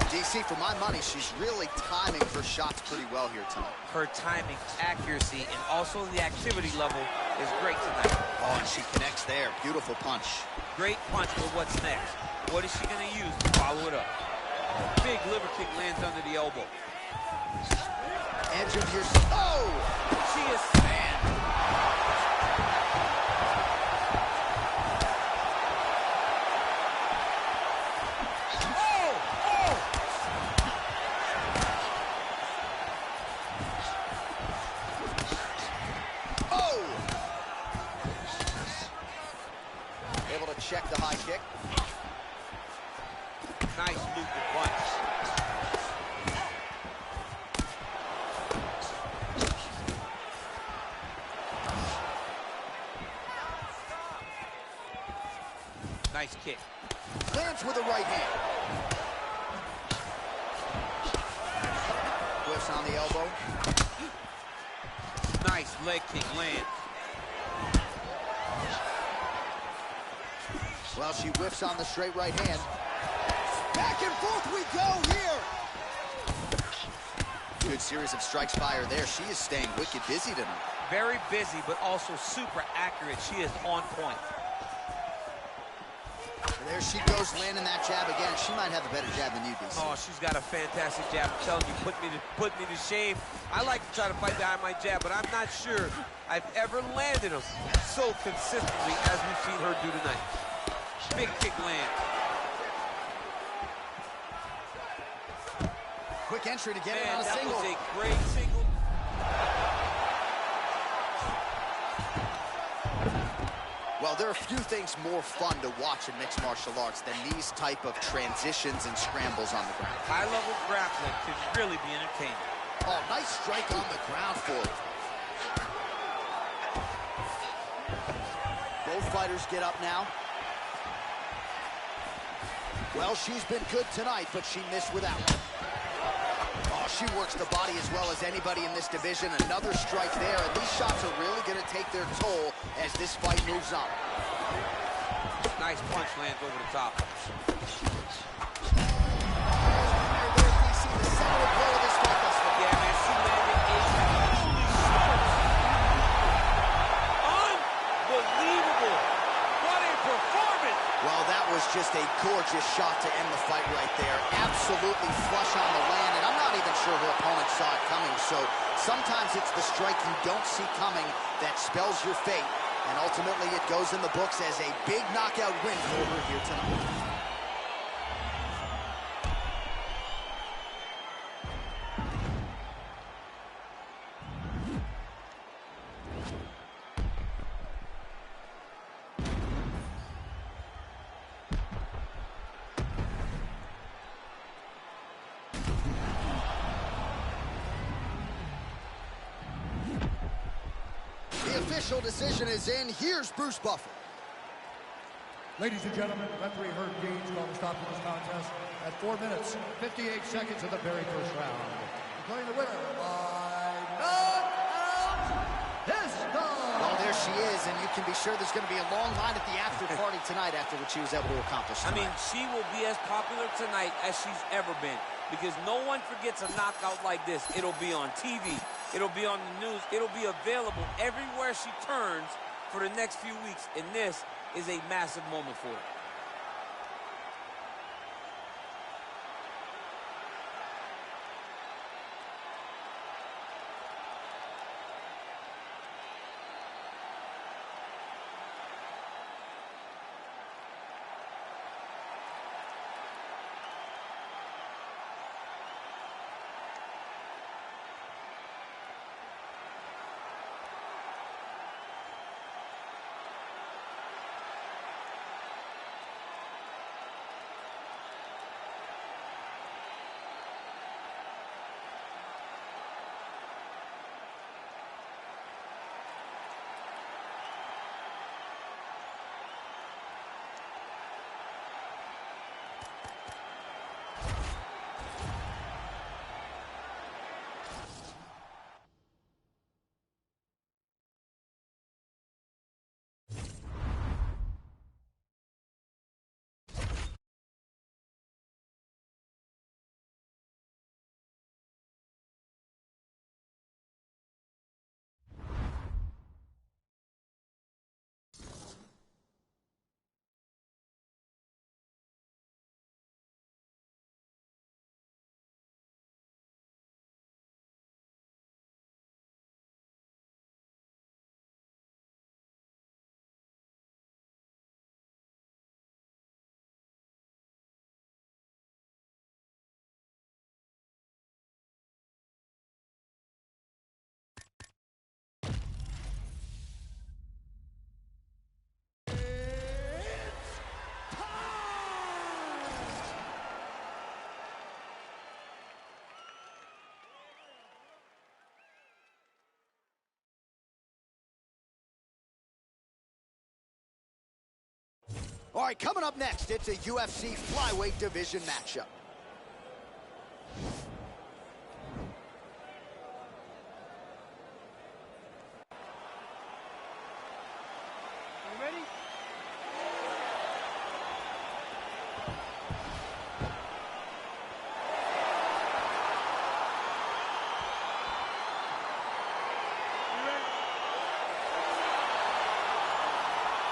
DC, for my money, she's really timing her shots pretty well here tonight.
Her timing, accuracy, and also the activity level is great tonight.
Oh, and she connects there. Beautiful punch.
Great punch, but what's next? What is she going to use to follow it up? Big liver kick lands under the elbow.
Edge of your... Oh!
She is...
Check the high kick.
Nice looping punch. Nice kick.
Lands with a right hand. Whiffs on the elbow.
Nice leg kick lands.
Well, she whiffs on the straight right hand. Back and forth we go here. Good series of strikes by her there. She is staying wicked busy tonight.
Very busy, but also super accurate. She is on point.
There she goes, landing that jab again. She might have a better jab than you, DC.
Oh, she's got a fantastic jab. I'm telling you, put me to shame. I like to try to fight behind my jab, but I'm not sure I've ever landed them so consistently as we've seen her do tonight. Big kick land.
Quick entry to get it
Man,
on a single.
that was a great single.
Well, there are few things more fun to watch in mixed martial arts than these type of transitions and scrambles on the ground.
High-level grappling can really be entertaining.
Oh, nice strike on the ground for her. Both fighters get up now. Well, she's been good tonight, but she missed without. Oh, she works the body as well as anybody in this division. Another strike there, and these shots are really going to take their toll as this fight moves on.
Nice punch lands over the top. Yeah, man, she landed a truly smart. Unbelievable. What a performance.
Well, that was just a gorgeous shot to end the fight right there. Absolutely flush on the land, and I'm not even sure her opponent saw it coming. So sometimes it's the strike you don't see coming that spells your fate. And ultimately, it goes in the books as a big knockout win for her here tonight. The official decision is in. Here's Bruce Buffer.
Ladies and gentlemen, referee Herb Dean's called a stop to this contest at 4 minutes, 58 seconds of the very first round. Declaring the winner by knockout,
Well, there she is, and you can be sure there's going to be a long line at the after party tonight after what she was able to accomplish tonight.
I mean, she will be as popular tonight as she's ever been because no one forgets a knockout like this. It'll be on TV. It'll be on the news. It'll be available everywhere she turns for the next few weeks, and this is a massive moment for her.
All right, coming up next, it's a UFC flyweight division matchup.
You ready?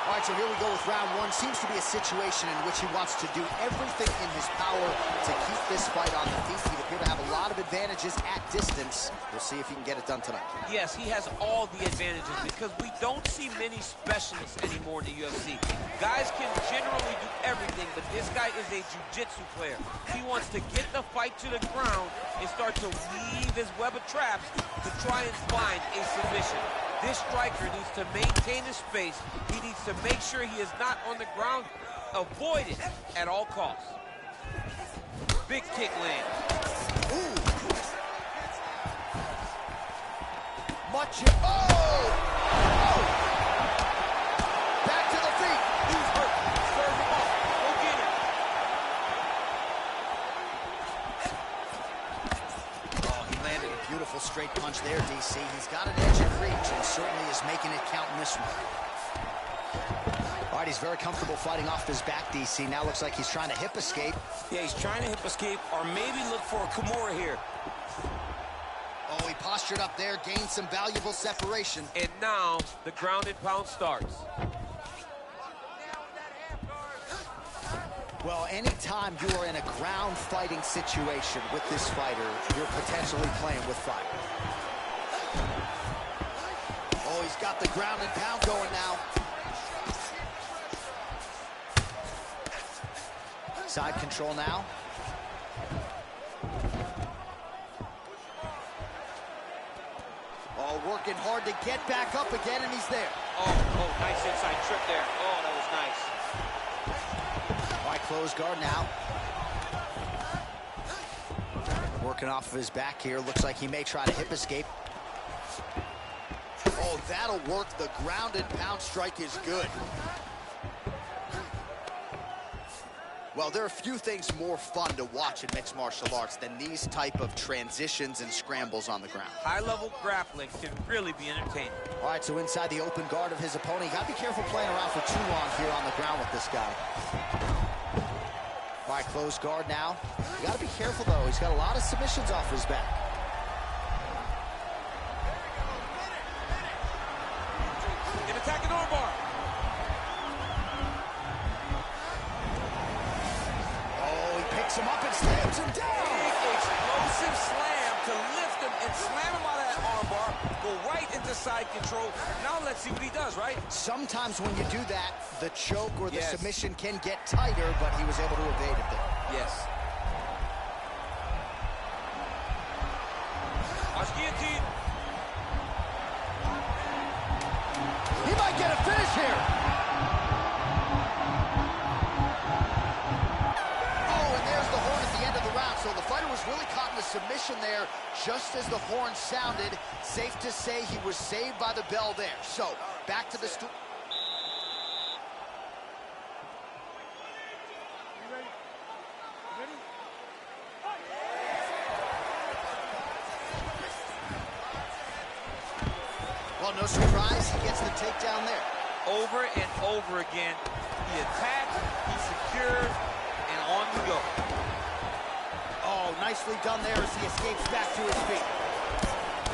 All right, so here we go with round one. Seems to be a situation in which he wants to do everything in his power to keep this fight on the feet. He'd appear to have a lot of advantages at distance. We'll see if he can get it done tonight.
Yes, he has all the advantages because we don't see many specialists anymore in the UFC. Guys can generally do everything, but this guy is a jiu-jitsu player. He wants to get the fight to the ground and start to weave his web of traps to try and find a submission. This striker needs to maintain his space. He needs to make sure he is not on the ground. Avoid it at all costs. Big kick lands.
Ooh. Oh! Back to the feet.
He's hurt. Serve him off. Go get him.
Oh, he landed a beautiful straight punch there, DC. He's got an edge in reach and certainly is making it count in this one. All right, he's very comfortable fighting off his back, DC. Now looks like he's trying to hip escape.
Yeah, he's trying to hip escape or maybe look for a Kimura here.
Oh, he postured up there, gained some valuable separation.
And now the ground and pound starts.
Well, anytime you are in a ground fighting situation with this fighter, you're potentially playing with fire. Oh, he's got the ground and pound going now. Side control now. Oh, working hard to get back up again, and he's there.
Oh, nice inside trip there. Oh, that was nice.
All right, close guard now. Working off of his back here. Looks like he may try to hip escape. Oh, that'll work. The ground and pound strike is good. Well, there are few things more fun to watch in mixed martial arts than these type of transitions and scrambles on the ground.
High-level grappling can really be entertaining.
All right, so inside the open guard of his opponent. You gotta be careful playing around for too long here on the ground with this guy. All right, closed guard now. You gotta be careful, though. He's got a lot of submissions off his back.
An attacking armbar.
Him up and slams him down.
Big explosive slam to lift him and slam him out of that armbar. Go right into side control. Now let's see what he does, right?
Sometimes when you do that, the choke or the submission can get tighter, but he was able to evade it there.
Yes. Watch guillotine.
He might get a finish here. So the fighter was really caught in a submission there just as the horn sounded. Safe to say he was saved by the bell there. So back to the stool. Well, no surprise, he gets the takedown there.
Over and over again, he attacked, he secured, and on we go.
Oh, nicely done there as he escapes back to his feet.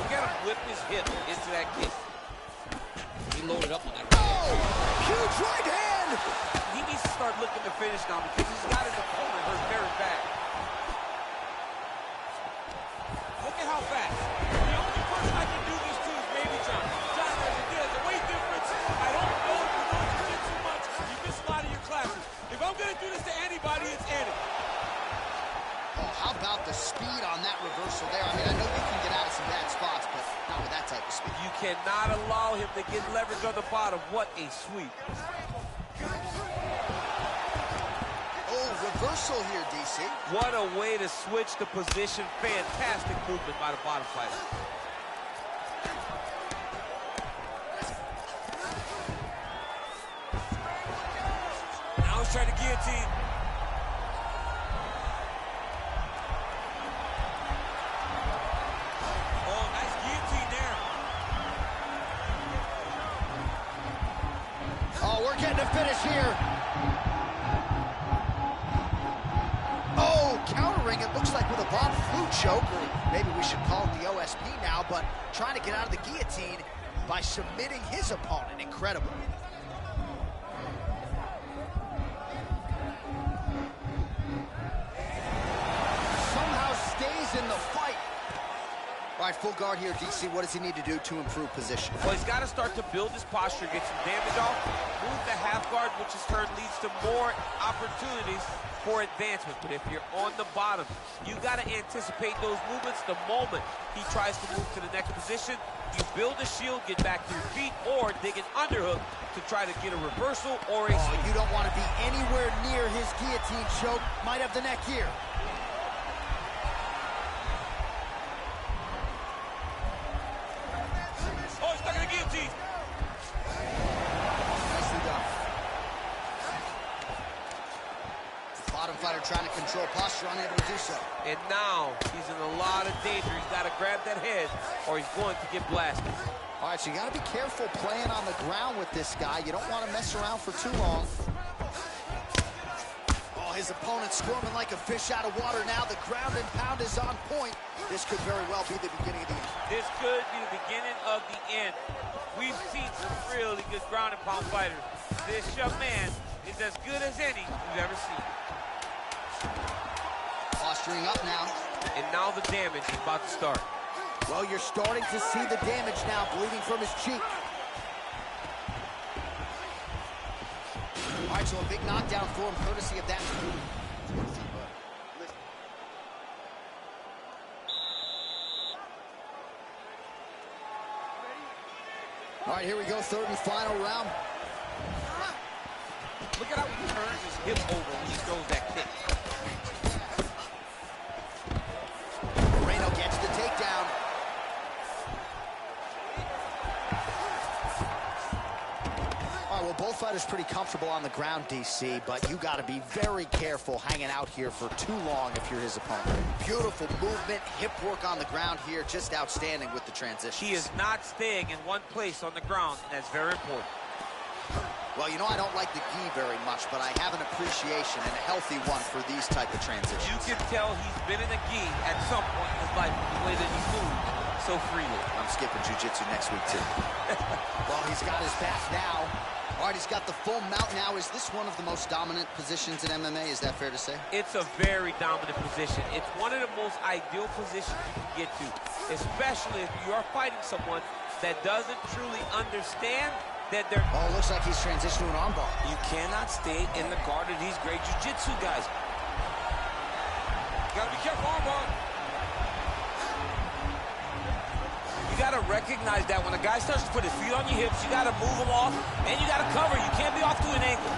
Look at him whip his hip into that kick. He loaded up on that.
Oh, huge right hand!
He needs to start looking to finish now because he's got his opponent hurt very bad. Look at how fast. The only person I can do this to is maybe John. John, there's a weight difference. I don't know if you know jiu-jitsu much. You miss a lot of your classes. If I'm going to do this to anybody, it's Eddie.
Oh, how about the speed on that reversal there? I mean, I know you can get out of some bad spots, but not with that type of speed.
You cannot allow him to get leverage on the bottom. What a sweep.
Oh, reversal here, DC.
What a way to switch the position. Fantastic movement by the bottom fighter. Now he's trying to guillotine.
Finish here. Oh, countering it looks like with a Bob flu choke, or maybe we should call it the OSP now, but trying to get out of the guillotine by submitting his opponent. Incredible. right, full guard here, DC. What does he need to do to improve position?
Well, he's got to start to build his posture, get some damage off, move the half guard, which in turn leads to more opportunities for advancement. But if you're on the bottom, you got to anticipate those movements the moment he tries to move to the next position. You build a shield, get back to your feet, or dig an underhook to try to get a reversal or a...
Oh, you don't want to be anywhere near his guillotine choke. Might have the neck here. Fighter trying to control posture, unable to do so.
And now he's in a lot of danger. He's got to grab that head or he's going to get blasted.
All right, so you got to be careful playing on the ground with this guy. You don't want to mess around for too long. Oh, his opponent's squirming like a fish out of water now. The ground and pound is on point. This could very well be the beginning of the end.
This could be the beginning of the end. We've seen some really good ground and pound fighters. This young man is as good as any you've ever seen.
Posturing up now.
And now the damage is about to start.
Well, you're starting to see the damage now, bleeding from his cheek. All right, so a big knockdown for him, courtesy of that. All right, here we go, third and final round.
Look at how he turns his hip over when he throws that kick.
Gets the takedown. All right, well, both fighters pretty comfortable on the ground, DC, but you got to be very careful hanging out here for too long if you're his opponent. Beautiful movement, hip work on the ground here, just outstanding with the transition.
He is not staying in one place on the ground, and that's very important.
Well, you know, I don't like the gi very much, but I have an appreciation and a healthy one for these type of transitions.
You can tell he's been in a gi at some point in his life, the way that he moves so freely.
I'm skipping jiu-jitsu next week, too. Well, he's got his back now. All right, he's got the full mount now. Is this one of the most dominant positions in MMA? Is that fair to say?
It's a very dominant position. It's one of the most ideal positions you can get to, especially if you are fighting someone that doesn't truly understand that they're...
Oh, it looks like he's transitioned to an armbar.
You cannot stay in the guard of these great jiu-jitsu guys. You gotta be careful, armbar. You gotta recognize that when a guy starts to put his feet on your hips, you gotta move them off, and you gotta cover. You can't be off to an angle.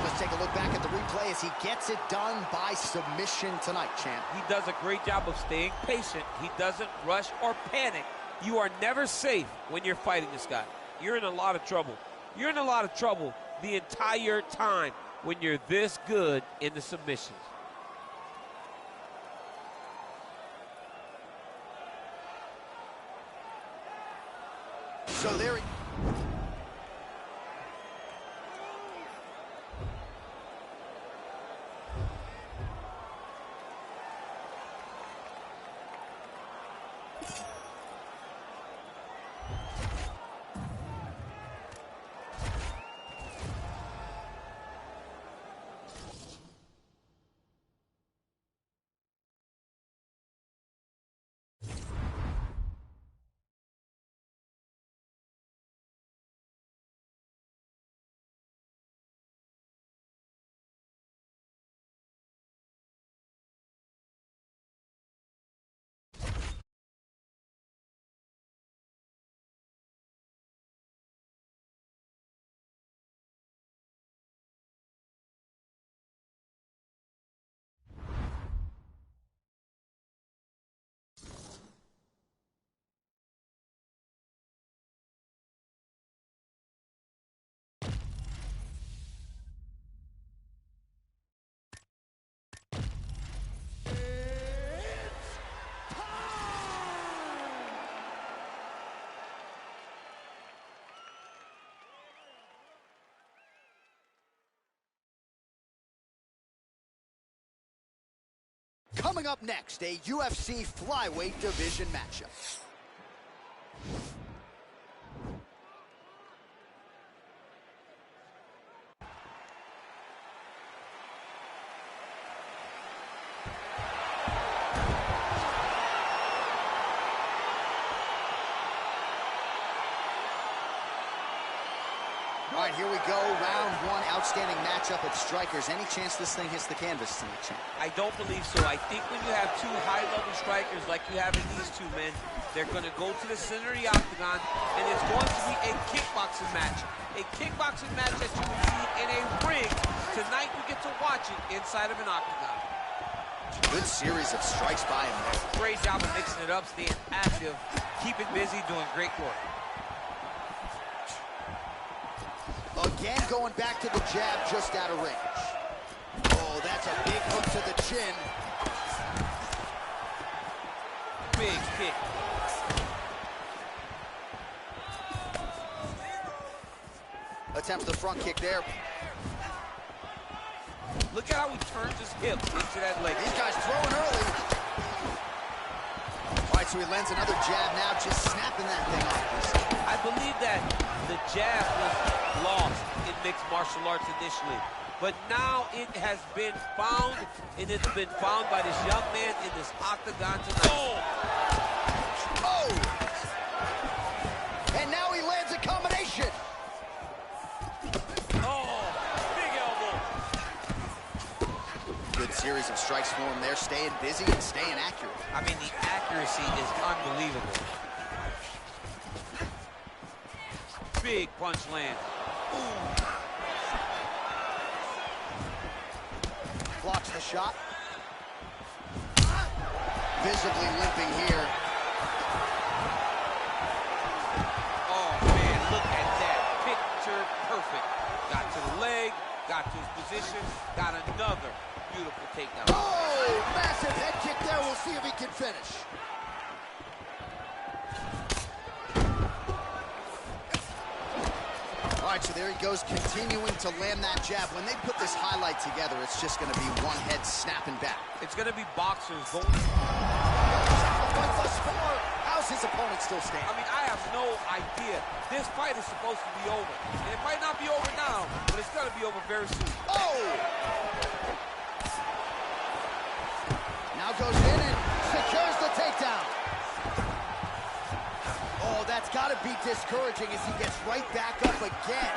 Let's take a look back at the replay as he gets it done by submission tonight, champ.
He does a great job of staying patient. He doesn't rush or panic. You are never safe when you're fighting this guy. You're in a lot of trouble. You're in a lot of trouble the entire time when you're this good in the submissions.
So there he... Coming up next, a UFC flyweight division matchup. All right, here we go. Round one, outstanding matchup at strikers. Any chance this thing hits the canvas tonight, champ?
I don't believe so. I think when you have two high-level strikers like you have in these two men, they're going to go to the center of the octagon, and it's going to be a kickboxing match. A kickboxing match that you will see in a ring. Tonight, you get to watch it inside of an octagon.
Good series of strikes by him there.
Great job of mixing it up, staying active, keeping busy, doing great work.
Again, going back to the jab just out of range. Oh, that's a big hook to the chin.
Big kick.
Attempts the front kick there.
Look at how he turns his hip into that leg.
These guys throwing early. All right, so he lands another jab now, just snapping that thing off.
I believe that the jab was lost in mixed martial arts initially, but now it has been found, and it's been found by this young man in this octagon tonight.
Oh! Oh! And now he lands a combination.
Oh, big elbow.
Good series of strikes for him there, staying busy and staying accurate.
I mean, the accuracy is unbelievable. Big punch land. Ooh.
Blocks the shot. Visibly limping here.
Oh, man, look at that. Picture perfect. Got to the leg, got to his position, got another beautiful takedown.
Oh, massive head kick there. We'll see if he can finish. All right, so there he goes, continuing to land that jab. When they put this highlight together, it's just going to be one head snapping back.
It's going to be boxers going.
Thus far, how's his opponent still standing?
I mean, I have no idea. This fight is supposed to be over. And it might not be over now, but it's going to be over very soon.
Oh! Now goes in and secures the takedown. Oh, that's got to be discouraging as he gets right back up again.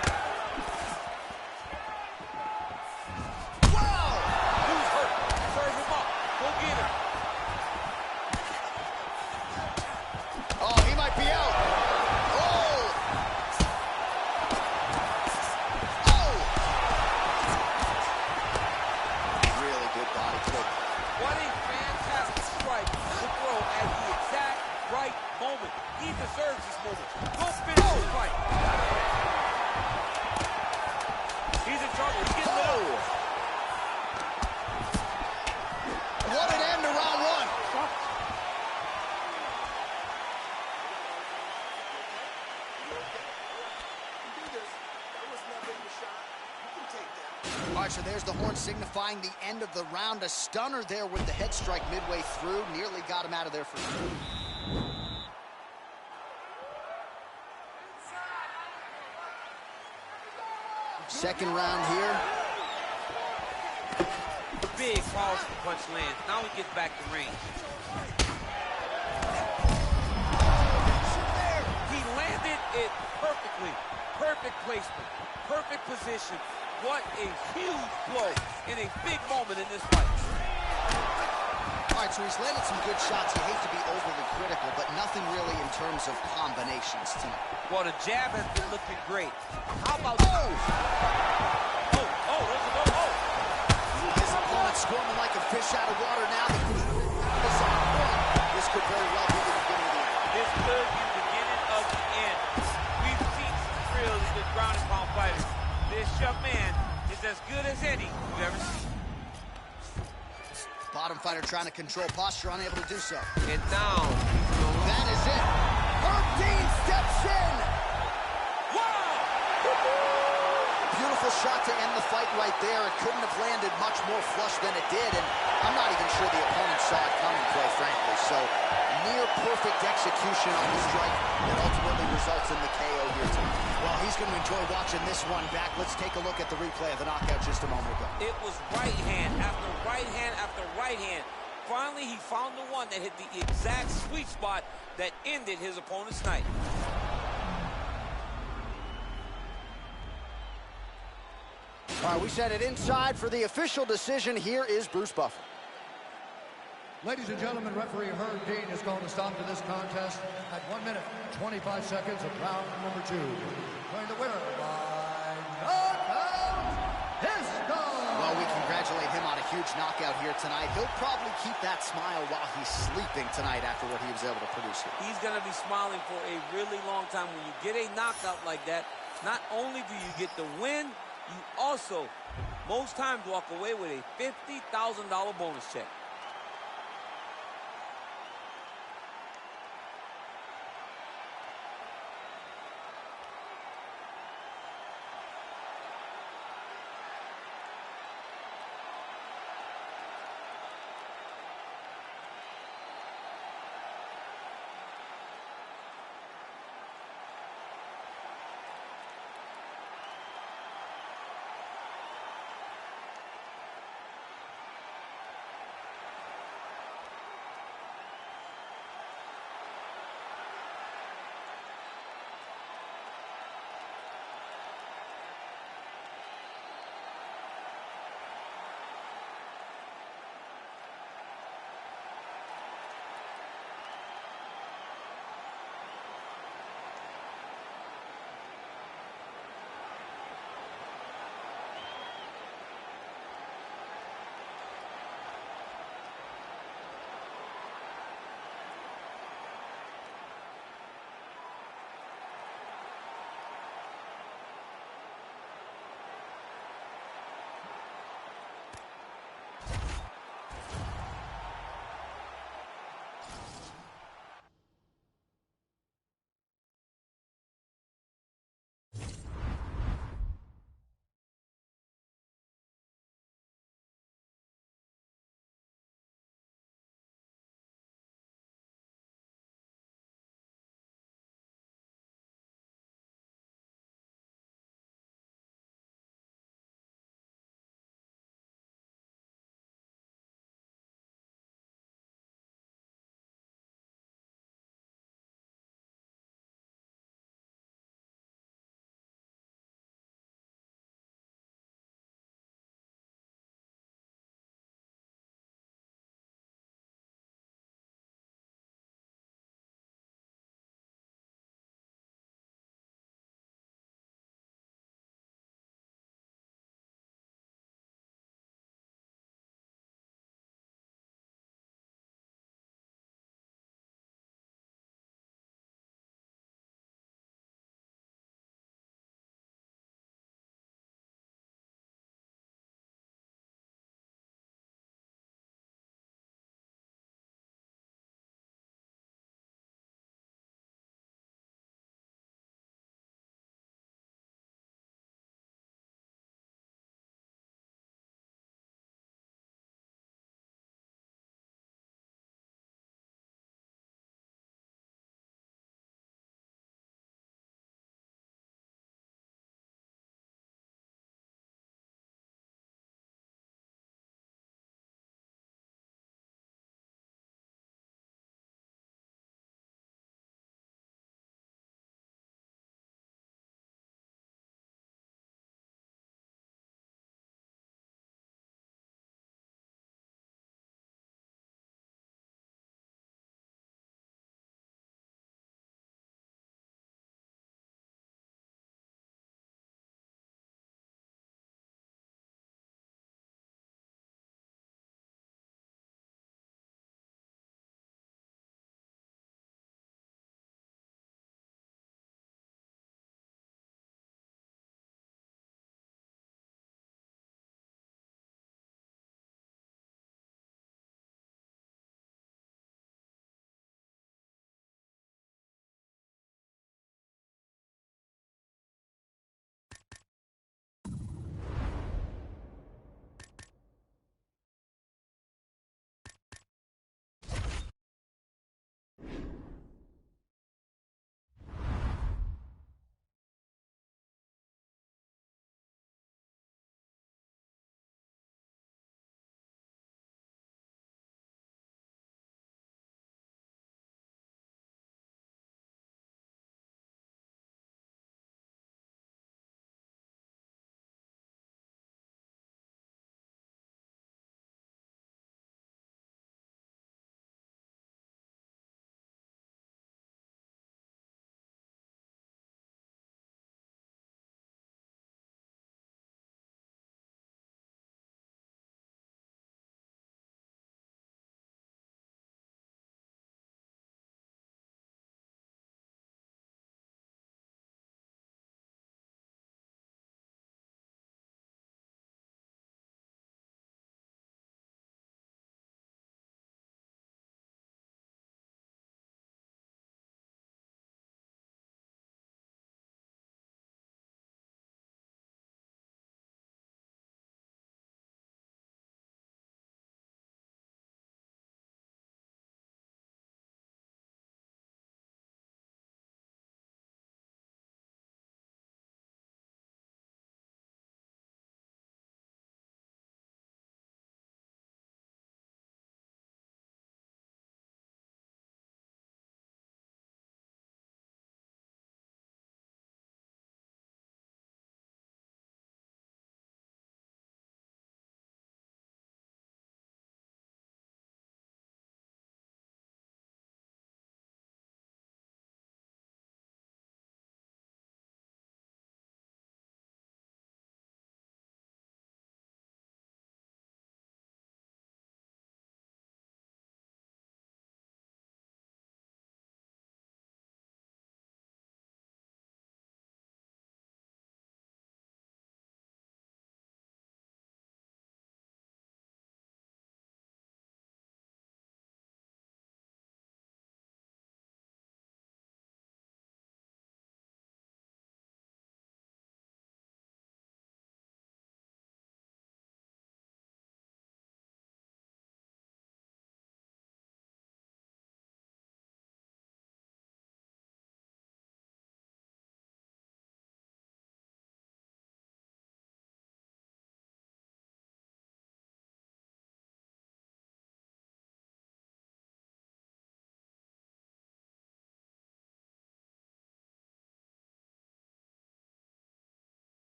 Wow!
Who's hurt? Serve him up. Go get him.
Oh, he might be out. Oh! Oh! Really good body kick.
What a fantastic strike to throw at the exact right moment. He deserves this moment. Go finish the fight. He's in trouble. He's getting lit up.
What an end to round one. All right, so there's the horn signifying the end of the round. A stunner there with the head strike midway through. Nearly got him out of there for good. Second round here.
Big powerful punch lands. Now he gets back to range. He landed it perfectly. Perfect placement. Perfect position. What a huge blow in a big moment in this fight.
All right, so he's landed some good shots. You hate to be overly critical, but nothing really in terms of combinations tonight.
Well, the jab has been looking great. How about...
His opponent squirming like a fish out of water now. This could very well be the beginning of the end.
This could be the beginning of the end. We've seen some really good ground and pound fighters. This young man is as good as any you've ever seen.
Bottom fighter trying to control posture, unable to do so.
And now,
that is it. Herb Dean steps in.
wow!
Beautiful shot to end the fight right there. It couldn't have landed much more flush than it did. And I'm not even sure the opponent saw it coming, quite frankly. So near perfect execution on the strike that ultimately results in the KO here tonight. Well, he's going to enjoy watching this one back. Let's take a look at the replay of the knockout just a moment ago.
It was right hand after right hand after right hand. Finally, he found the one that hit the exact sweet spot that ended his opponent's night.
All right, we set it inside for the official decision. Here is Bruce Buffer.
Ladies and gentlemen, referee Herb Dean has called a stop to this contest at 1 minute, 25 seconds of round number 2. Declaring the winner by knockout, Hisco.
Well, we congratulate him on a huge knockout here tonight. He'll probably keep that smile while he's sleeping tonight after what he was able to produce here.
He's going to be smiling for a really long time. When you get a knockout like that, not only do you get the win, you also, most times, walk away with a $50,000 bonus check.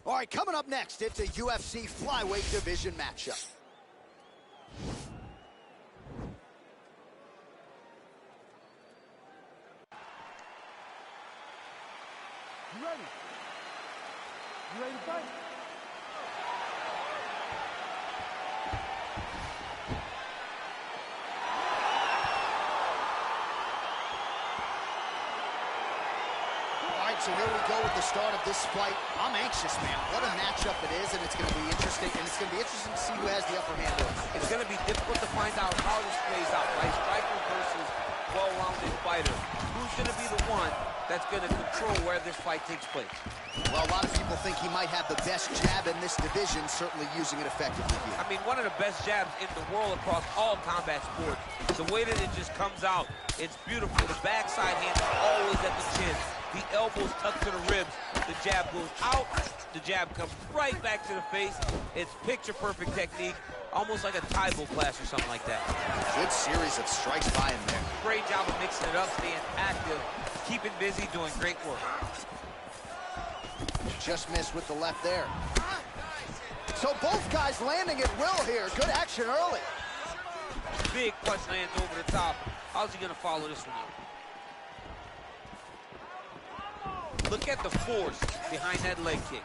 All right, coming up next, it's a UFC flyweight division matchup.
You ready? You ready to fight?
So here we go with the start of this fight. I'm anxious, man. What a matchup it is, and it's going to be interesting. And it's going to be interesting to see who has the upper hand.
It's going to be difficult to find out how this plays out, right? Striker versus well-rounded fighter. Who's going to be the one that's going to control where this fight takes place?
Well, a lot of people think he might have the best jab in this division, certainly using it effectively here.
I mean, one of the best jabs in the world across all combat sports. The way that it just comes out, it's beautiful. The backside hand is always at the chin. The elbows tucked to the ribs. The jab goes out. The jab comes right back to the face. It's picture-perfect technique, almost like a Taibo class or something like that.
Good series of strikes by him there.
Great job of mixing it up, staying active, keeping busy, doing great work.
Just missed with the left there. So both guys landing at will here. Good action early.
Big punch lands over the top. How's he gonna follow this one up? Look at the force behind that leg kick.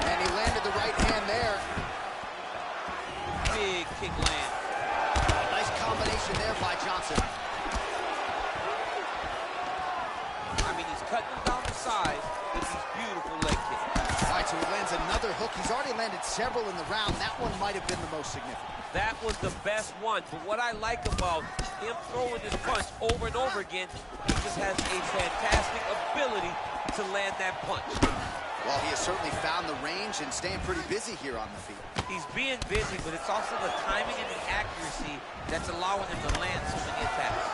And he landed the right hand there.
Big kick land.
Nice combination there by Johnson.
I mean, he's cutting them down the sides with these beautiful leg kicks.
All right, so he lands another hook. He's already landed several in the round. That one might have been the most significant.
That was the best one. But what I like about him throwing this punch over and over again, he just has a fantastic ability to land that punch.
Well, he has certainly found the range and staying pretty busy here on the feet.
He's being busy, but it's also the timing and the accuracy that's allowing him to land so many attacks.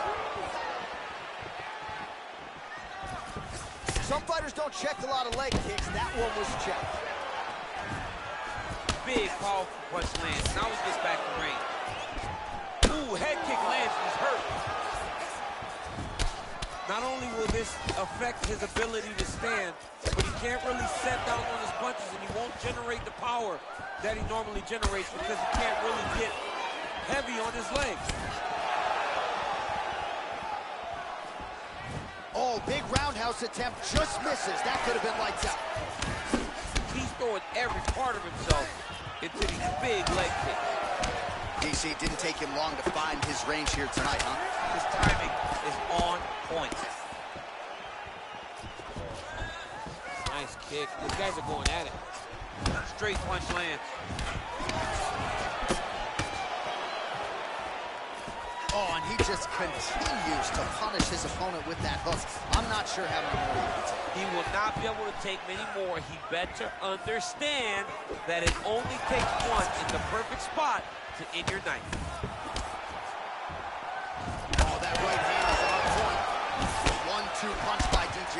Some fighters don't check a lot of leg kicks. That one was checked.
Big, powerful punch lands. Now he gets back to range. Ooh, head kick lands, he's hurt. Not only will this affect his ability to stand, but he can't really set down on his punches, and he won't generate the power that he normally generates because he can't really get heavy on his legs.
Oh, big roundhouse attempt, just misses. That could have been lights out.
He's throwing every part of himself into these big leg kicks.
DC, didn't take him long to find his range here tonight, huh?
His timing is on point. Nice kick. These guys are going at it. Straight punch lands.
Oh, and he just continues to punish his opponent with that hook. I'm not sure how many more he can take.
He will not be able to take many more. He better understand that it only takes one in the perfect spot to end your night.
Oh, that right hand is on point. 1-2 punch by DJ.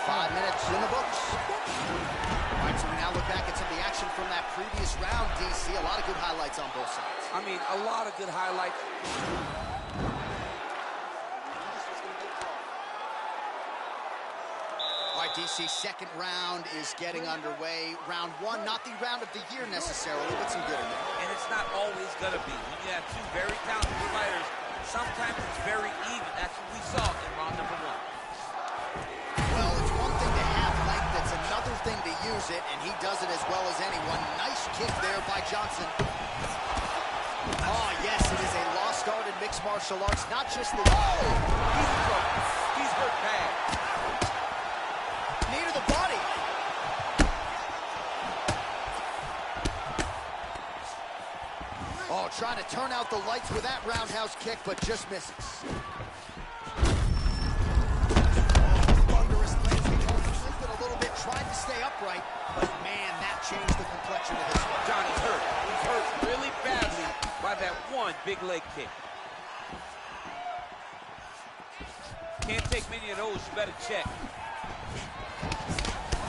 5 minutes in the books. All right, so we now look back at some of the action from that previous round, DC. A lot of good highlights on both sides.
I mean, a lot of good highlights.
All right, DC, second round is getting underway. Round one, not the round of the year necessarily, but some good in there.
And it's not always going to be. When you have two very talented fighters, sometimes it's very even. That's what we saw in round number one.
Well, it's one thing to have length, it's another thing to use it, and he does it as well as anyone. Nice kick there by Johnson. Oh, yes, it is a lost art in mixed martial arts, not just the... Oh!
He's broken. He's hurt bad.
Knee to the body. Oh, trying to turn out the lights with that roundhouse kick, but just misses. Thunderous lands. He slipped a little bit, tried to stay upright, but man, that changed the complexion of this one.
Johnny's hurt. He's hurt really badly by that one big leg kick. Can't take many of those. You better check.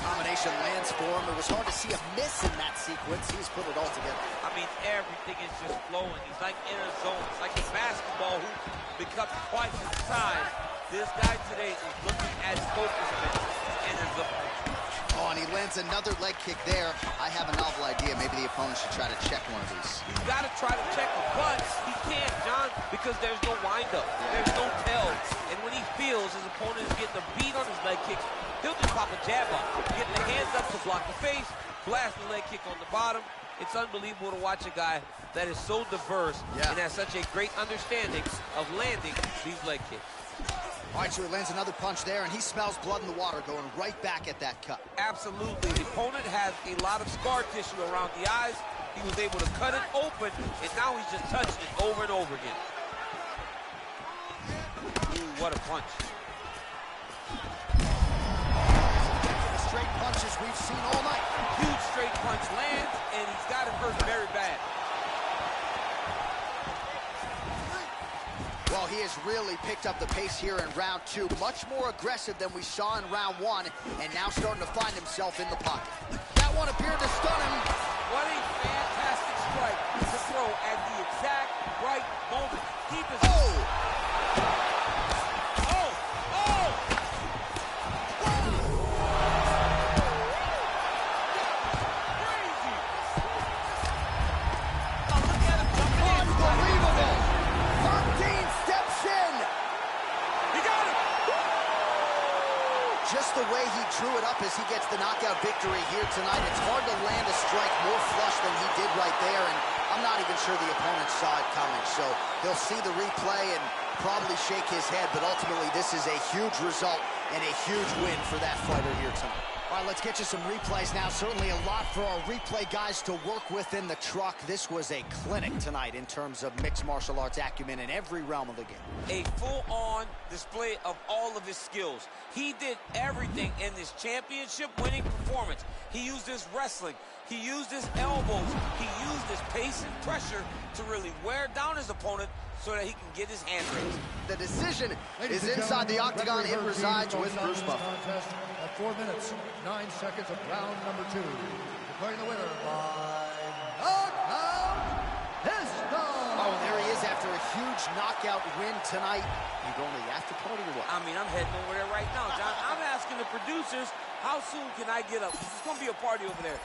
Combination lands for him. It was hard to see a miss in that sequence. He's put it all together.
I mean, everything is just flowing. He's like in a zone. It's like a basketball hoop becomes twice the size This guy today is looking as focused and as a...
Oh, and he lands another leg kick there. I have a novel idea. Maybe the opponent should try to check one of these.
He's got to try to check him, but he can't, John, because there's no windup. There's no tell. And when he feels his opponent is getting a beat on his leg kicks, he'll just pop a jab up, getting the hands up to block the face, blast the leg kick on the bottom. It's unbelievable to watch a guy that is so diverse and has such a great understanding of landing these leg kicks.
All right, so he lands another punch there, and he smells blood in the water, going right back at that cut.
Absolutely. The opponent has a lot of scar tissue around the eyes. He was able to cut it open, and now he's just touching it over and over again. Ooh, what a punch.
The straight punches we've seen all night.
Huge straight punch lands, and he's got him hurt very bad.
Well, he has really picked up the pace here in round 2. Much more aggressive than we saw in round 1, and now starting to find himself in the pocket. That one appeared to stun him.
What a fantastic strike to throw at the exact right moment. Keep his...
Oh!
Oh! Oh! Crazy! Oh, look at him jumping in.
Unbelievable! 13 steps in.
He got him!
Just the way he drew it up as he gets the knockout victory here tonight. It's hard to land a strike more flush than he did right there, and I'm not even sure the opponent saw it coming. So he'll see the replay and probably shake his head, but ultimately this is a huge result and a huge win for that fighter here tonight. All right, let's get you some replays now. Certainly a lot for our replay guys to work with in the truck. This was a clinic tonight in terms of mixed martial arts acumen in every realm of the game.
A full-on display of all of his skills. He did everything in this championship-winning performance. He used his wrestling. He used his elbows. He used his pace and pressure to really wear down his opponent so that he can get his hand raised.
The decision is inside the octagon. It resides with Bruce Buffer.
At 4 minutes, 9 seconds of round number 2. Declaring the winner by knockout, pistol.
Oh, and there he is after a huge knockout win tonight. You going to the after party or what?
I mean, I'm heading over there right now, John. I'm asking the producers, how soon can I get up? There's going to be a party over there.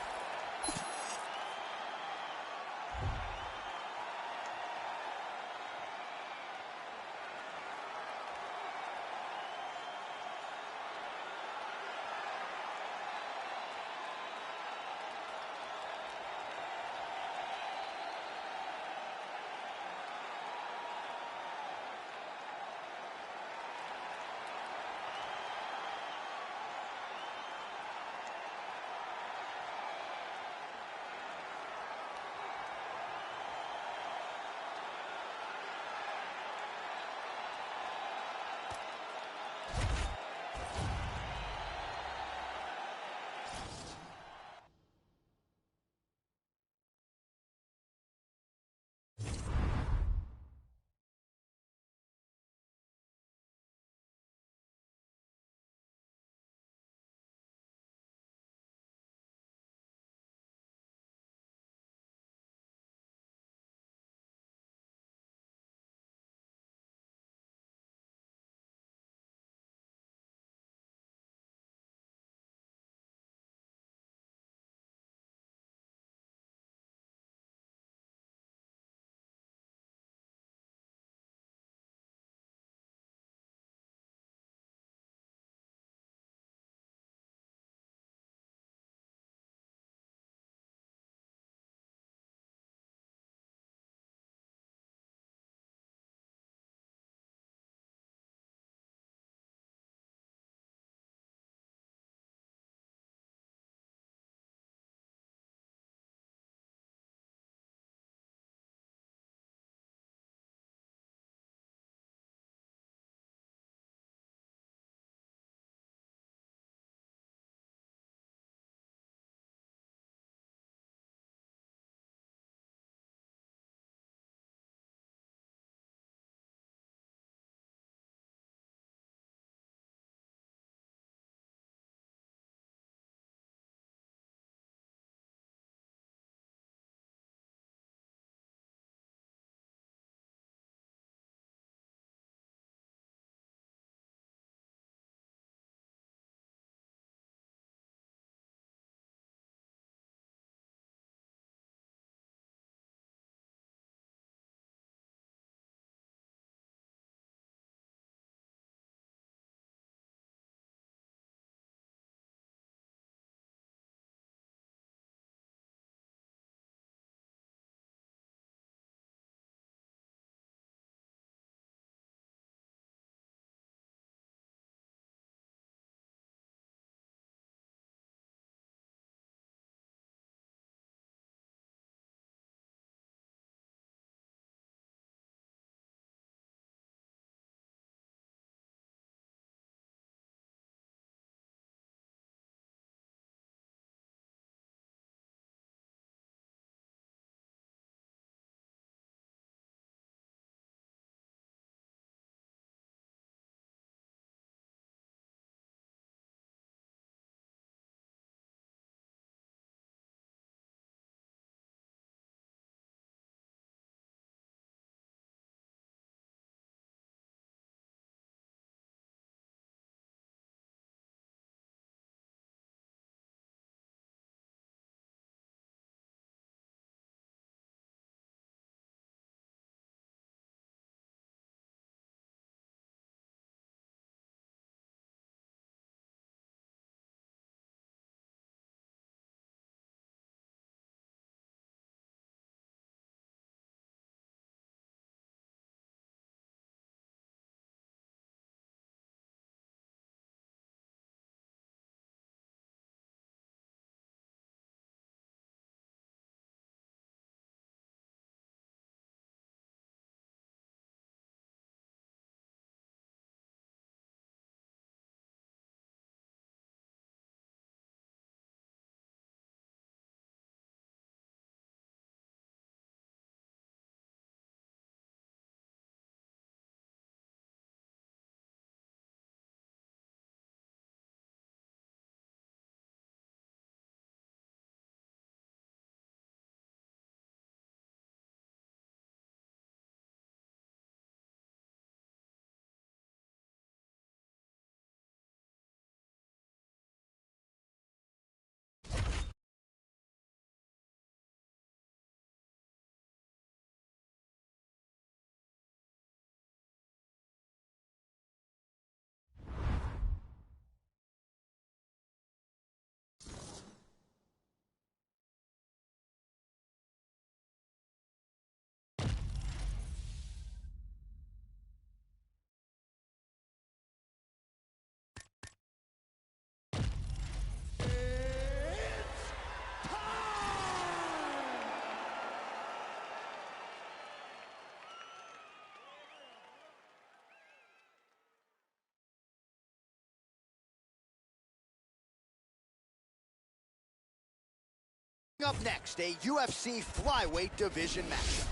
Up next, a UFC flyweight division matchup.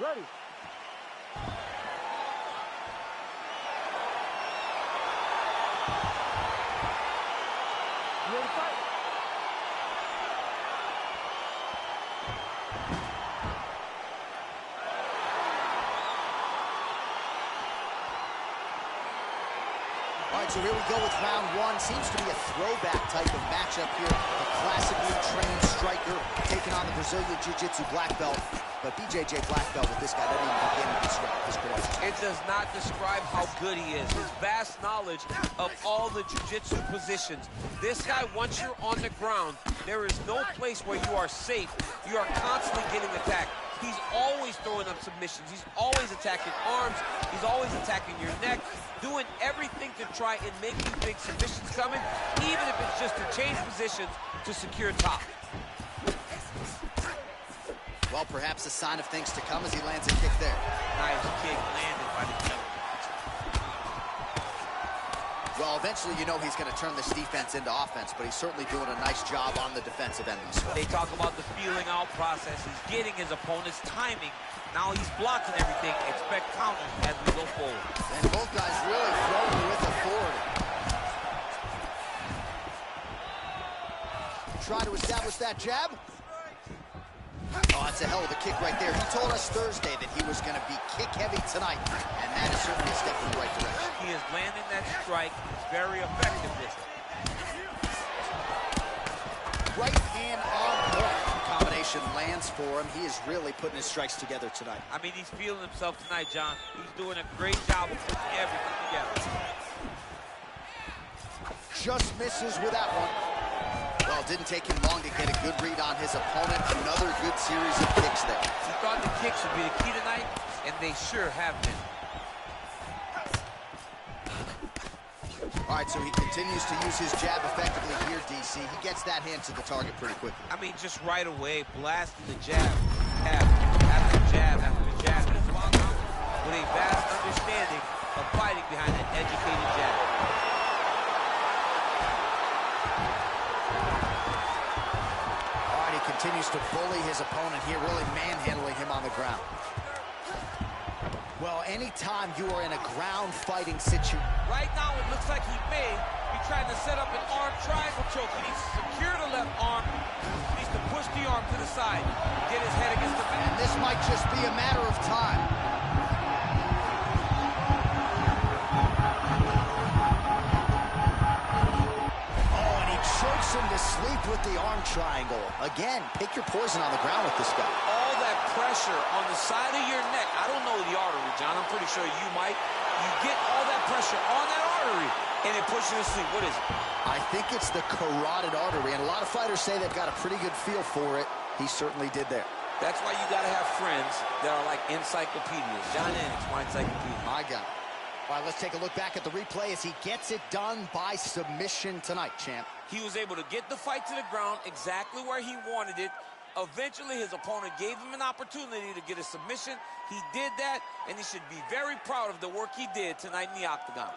Ready. You ready to fight?
All right, so here we go with round one. Seems to be a throwback type of matchup here. A classically trained striker taking on the Brazilian Jiu-Jitsu black belt. But BJJ black belt with this guy doesn't even begin to describe his credentials.
It does not describe how good he is. His vast knowledge of all the jiu-jitsu positions. This guy, once you're on the ground, there is no place where you are safe. You are constantly getting attacked. He's always throwing up submissions. He's always attacking arms. He's always attacking your neck, doing everything to try and make you think submissions coming, even if it's just to change positions to secure top.
Well, perhaps a sign of things to come as he lands a kick there.
Nice kick landed by the jump.
Well, eventually you know he's going to turn this defense into offense, but he's certainly doing a nice job on the defensive end of this one.
They talk about the feeling out process. He's getting his opponent's timing. Now he's blocking everything. Expect counters as we go forward.
And both guys really throwing with authority. Try to establish that jab. Oh, that's a hell of a kick right there. He told us Thursday that he was going to be kick-heavy tonight, and that is certainly a step in the right direction.
He is landing that strike. He's very effective with it.
Right hand on point. Combination lands for him. He is really putting his strikes together tonight.
I mean, he's feeling himself tonight, John. He's doing a great job of putting everything together.
Just misses with that one. Well, it didn't take him long to get a good read on his opponent. Another good series of kicks there.
He thought the kicks would be the key tonight, and they sure have been.
All right, so he continues to use his jab effectively here, DC. He gets that hand to the target pretty quickly.
I mean, just right away, blasting the jab. After jab, after the jab. With a vast understanding of fighting behind an educated jab.
Continues to bully his opponent here, really manhandling him on the ground. Well, anytime you are in a ground fighting situation.
Right now, it looks like he may be trying to set up an arm triangle choke. He needs to secure the left arm. He needs to push the arm to the side, get his head against the back.
And this might just be a matter of time. Chokes him to sleep with the arm triangle. Again, pick your poison on the ground with this guy.
All that pressure on the side of your neck. I don't know the artery, John. I'm pretty sure you might. You get all that pressure on that artery, and it pushes you to sleep. What is it?
I think it's the carotid artery, and a lot of fighters say they've got a pretty good feel for it. He certainly did there.
That's why you got to have friends that are like encyclopedias. John Ennis, my encyclopedia.
My God. All right, let's take a look back at the replay as he gets it done by submission tonight, champ.
He was able to get the fight to the ground exactly where he wanted it. Eventually, his opponent gave him an opportunity to get a submission. He did that, and he should be very proud of the work he did tonight in the octagon.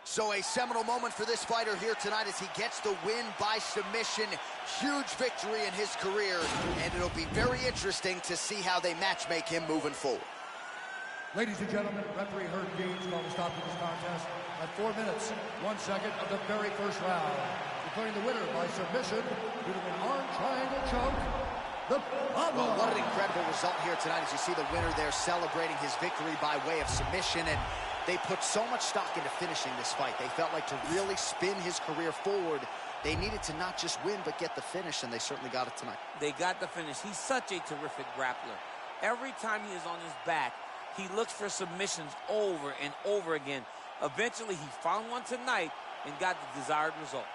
So a seminal moment for this fighter here tonight as he gets the win by submission. Huge victory in his career, and it'll be very interesting to see how they matchmake him moving forward.
Ladies and gentlemen, referee Herb Gaines called a stop to this contest at 4 minutes, 1 second of the very first round. Declaring the winner by submission due to an arm triangle choke, the Pablo.
Well, what an incredible result here tonight as you see the winner there celebrating his victory by way of submission. And they put so much stock into finishing this fight. They felt like to really spin his career forward, they needed to not just win, but get the finish, and they certainly got it tonight.
They got the finish. He's such a terrific grappler. Every time he is on his back, he looks for submissions over and over again. Eventually, he found one tonight and got the desired result.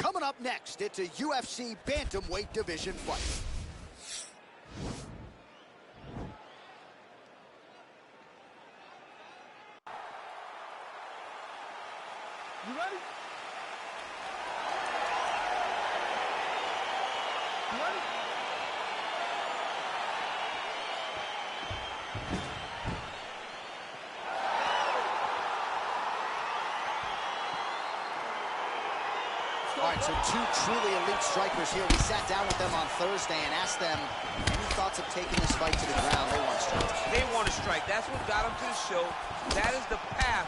Coming up next, it's a UFC bantamweight division fight.
You ready? You ready?
All right, so two truly elite strikers here. We sat down with them on Thursday and asked them any thoughts of taking this fight to the ground. They want to strike.
They want to strike. That's what got them to the show. That is the path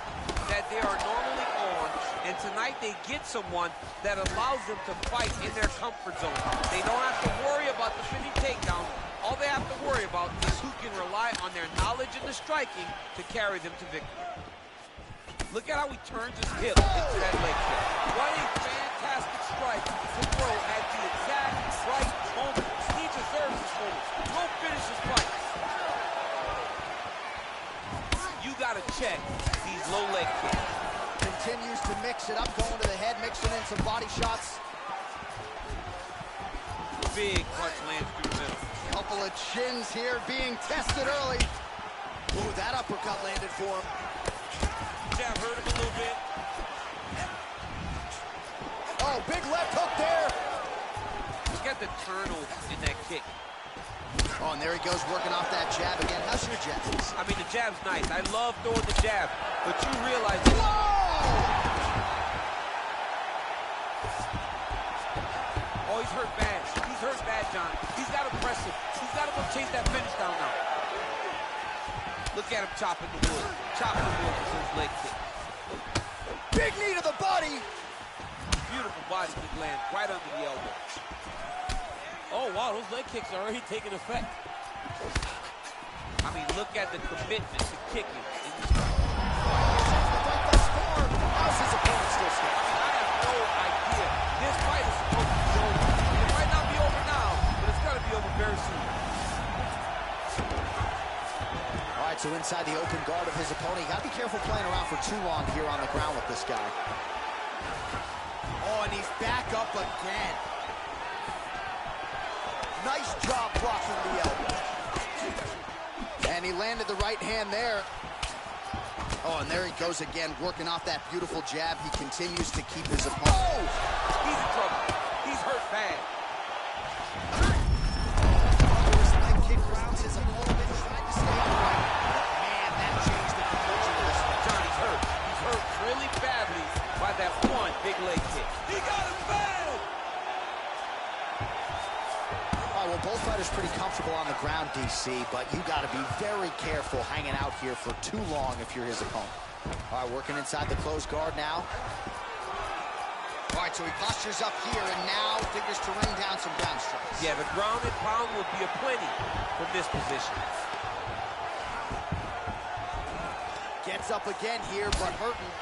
that they are normally on. And tonight they get someone that allows them to fight in their comfort zone. They don't have to worry about the defending takedown. All they have to worry about is who can rely on their knowledge in the striking to carry them to victory. Look at how he turns his hip into that leg kick. What a fantastic strike to throw at the exact right moment. He deserves this moment. Go finish his fight. You got to check these low leg kicks.
Continues to mix it up, going to the head, mixing in some body shots.
Big punch lands through the middle.
Couple of chins here being tested early. Ooh, that uppercut landed for him.
Jab hurt him a little bit.
Oh, big left hook there.
Look at the turnover in that kick.
Oh, and there he goes working off that jab again. How's your jab?
I mean, the jab's nice. I love throwing the jab, but you realize... Oh, he's hurt bad. He's hurt bad, John. He's got to press him. He's got to go chase that finish down now. Look at him chopping the wood. Chopping the wood with his leg kick.
Big knee to the body.
Beautiful body kick lands right under the elbow. Oh, wow, those leg kicks are already taking effect. I mean, look at the commitment to kicking in this fight.
How's his opponent still standing?
I mean, I have no idea. This fight is supposed to be over. It might not be over now, but it's got to be over very soon.
All right, so inside the open guard of his opponent. You got to be careful playing around for too long here on the ground with this guy. Oh, and he's back up again. Nice job blocking the elbow. And he landed the right hand there. Oh, and there he goes again, working off that beautiful jab. He continues to keep his opponent.
Oh! He's in trouble. He's hurt bad.
His leg kick grounds his opponent. Tried to stay upright. Man, that changed the complexion of this fight.
John, he's hurt. He's hurt really badly by that one big leg kick. He got him bad!
All right, well, both fighters pretty comfortable on the ground, DC, but you got to be very careful hanging out here for too long if you're his opponent. All right, working inside the closed guard now. All right, so he postures up here and now figures to rain down some ground strikes.
Yeah, the ground and pound will be aplenty from this position.
Gets up again here, but hurting.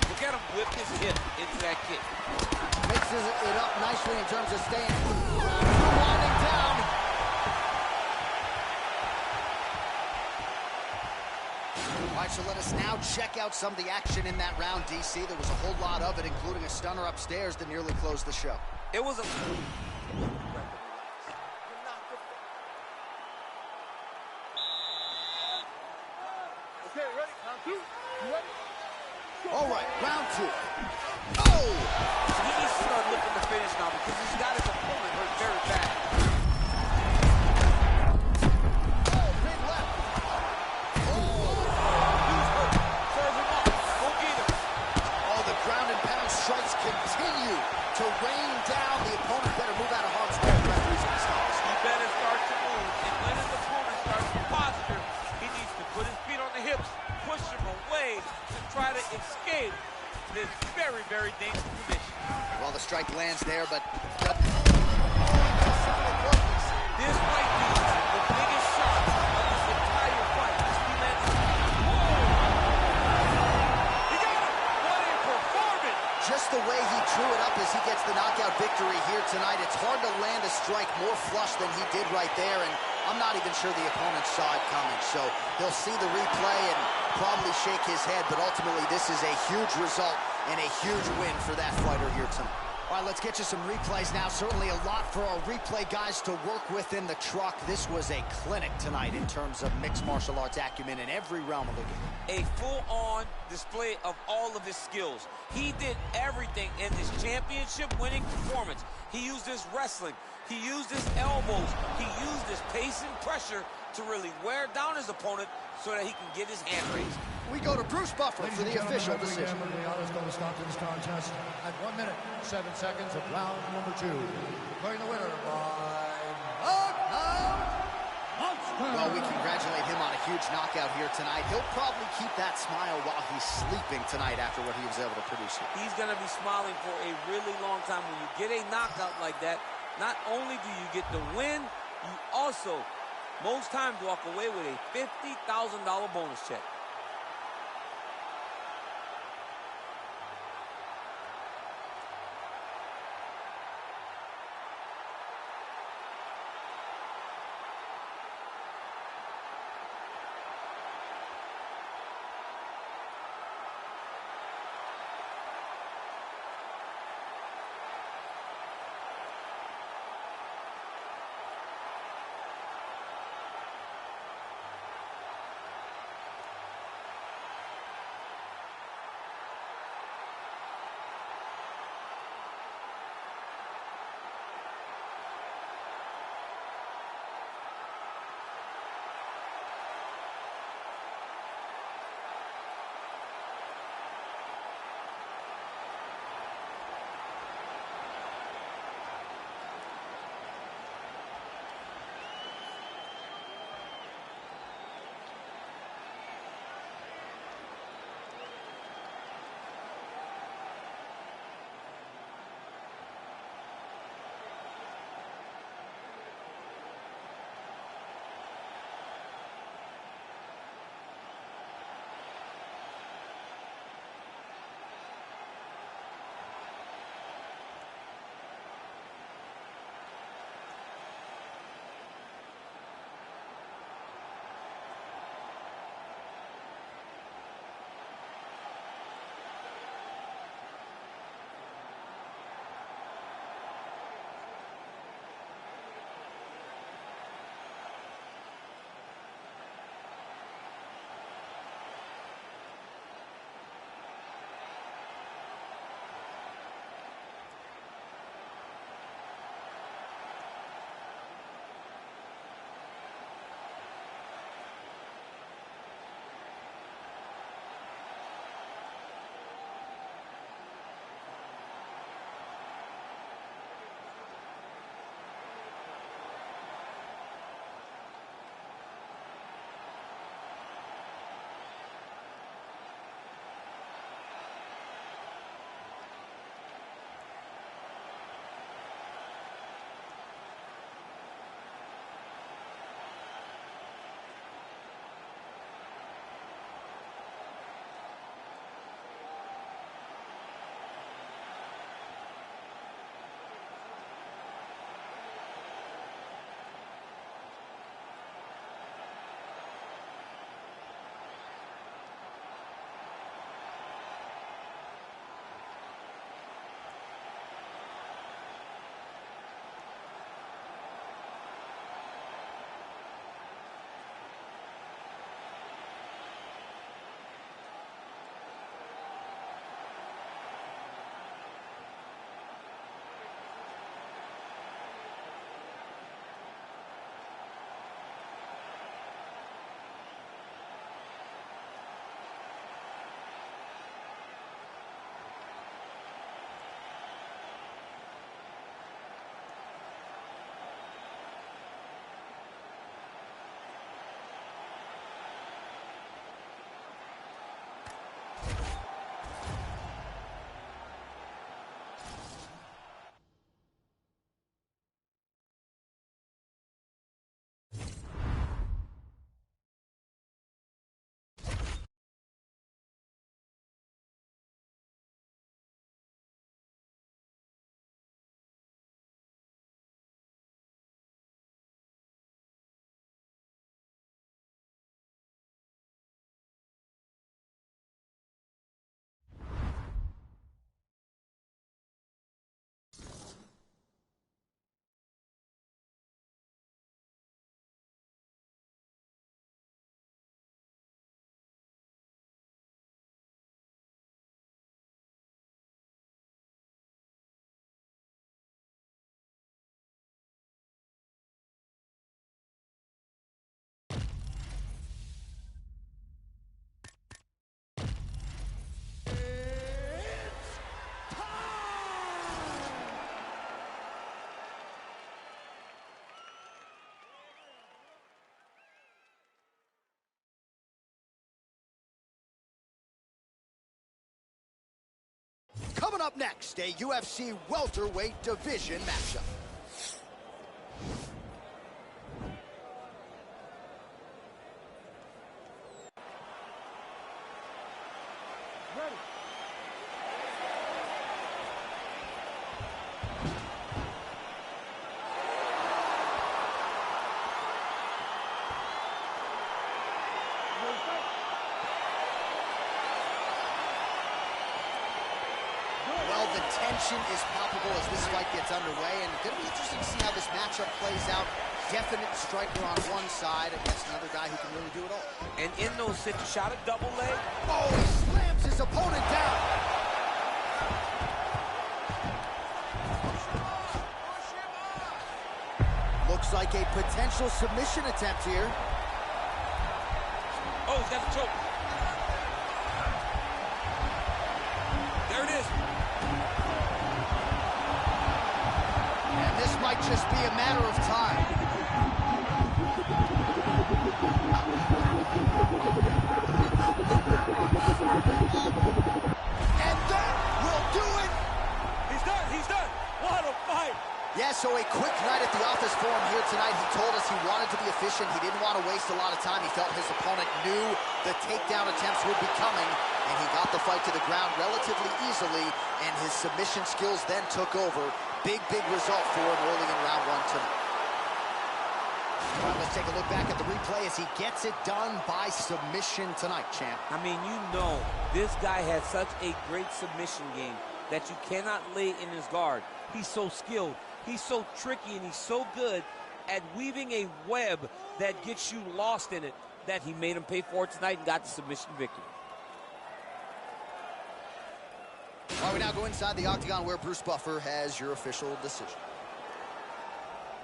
Look at him whip his hip into that kick.
Mixes it up nicely in terms of staying. Winding down. All right, so let us now check out some of the action in that round, DC. There was a whole lot of it, including a stunner upstairs that nearly closed the show.
It was a...
Okay, ready? Round two. You ready?
All right, round two. Oh!
He needs to start looking to finish now because he's got his opponent hurt very bad.
Oh, big left.
He's hurt. Serve him up. Go get him.
Oh, the ground and pound strikes continue to rain down. The opponent better move out of harm's way. The referee's gonna stop this.
He better start to move. And when his opponent starts to posture, he needs to put his feet on the hips, push him away to try to escape this very, very dangerous position.
Well, the strike lands there, but...
This might be the biggest shot of this entire fight. He landed. Whoa! He got him! What a performance!
Just the way he drew it up as he gets the knockout victory here tonight, it's hard to land a strike more flush than he did right there, and I'm not even sure the opponent saw it coming, so he'll see the replay and probably shake his head, but ultimately this is a huge result And a huge win for that fighter here tonight. All right, let's get you some replays now. Certainly a lot for our replay guys to work with in the truck. This was a clinic tonight in terms of mixed martial arts acumen in every realm of the game.
A full-on display of all of his skills. He did everything in this championship-winning performance. He used his wrestling. He used his elbows. He used his pace and pressure to really wear down his opponent so that he can get his hand raised.
We go to Bruce Buffer for the official decision.
Is going to stop this contest at 1 minute, 7 seconds of round number 2. Declaring the winner by knockout, Monster.
Well, we congratulate him on a huge knockout here tonight. He'll probably keep that smile while he's sleeping tonight after what he was able to produce here.
He's going to be smiling for a really long time. When you get a knockout like that, not only do you get the win, you also, most times, walk away with a $50,000 bonus check.
up next, a UFC welterweight division matchup.
Ready.
Well, the tension is palpable as this fight gets underway, and it's going to be interesting to see how this matchup plays out. Definite striker on one side against another guy who can really do it all.
And in those situations, shot a double leg.
Oh, he slams his opponent down. Looks like a potential submission attempt here.
Oh, he's got the choke. There it is.
And this might just be a matter of time. And that will do it.
He's done. He's done. What a fight.
Yeah, so a quick night at the office for him here tonight. He told us he wanted to be efficient. He didn't want to waste a lot of time. He felt his opponent knew the takedown attempts would be coming, and he got the fight to the ground relatively easily, and his submission skills then took over. Big result for him early in round one tonight. All right, let's take a look back at the replay as he gets it done by submission tonight, champ.
I mean, you know, this guy has such a great submission game that you cannot lay in his guard. He's so skilled. He's so tricky, and he's so good at weaving a web that gets you lost in it that he made him pay for it tonight and got the submission victory.
All right, we now go inside the octagon where Bruce Buffer has your official decision.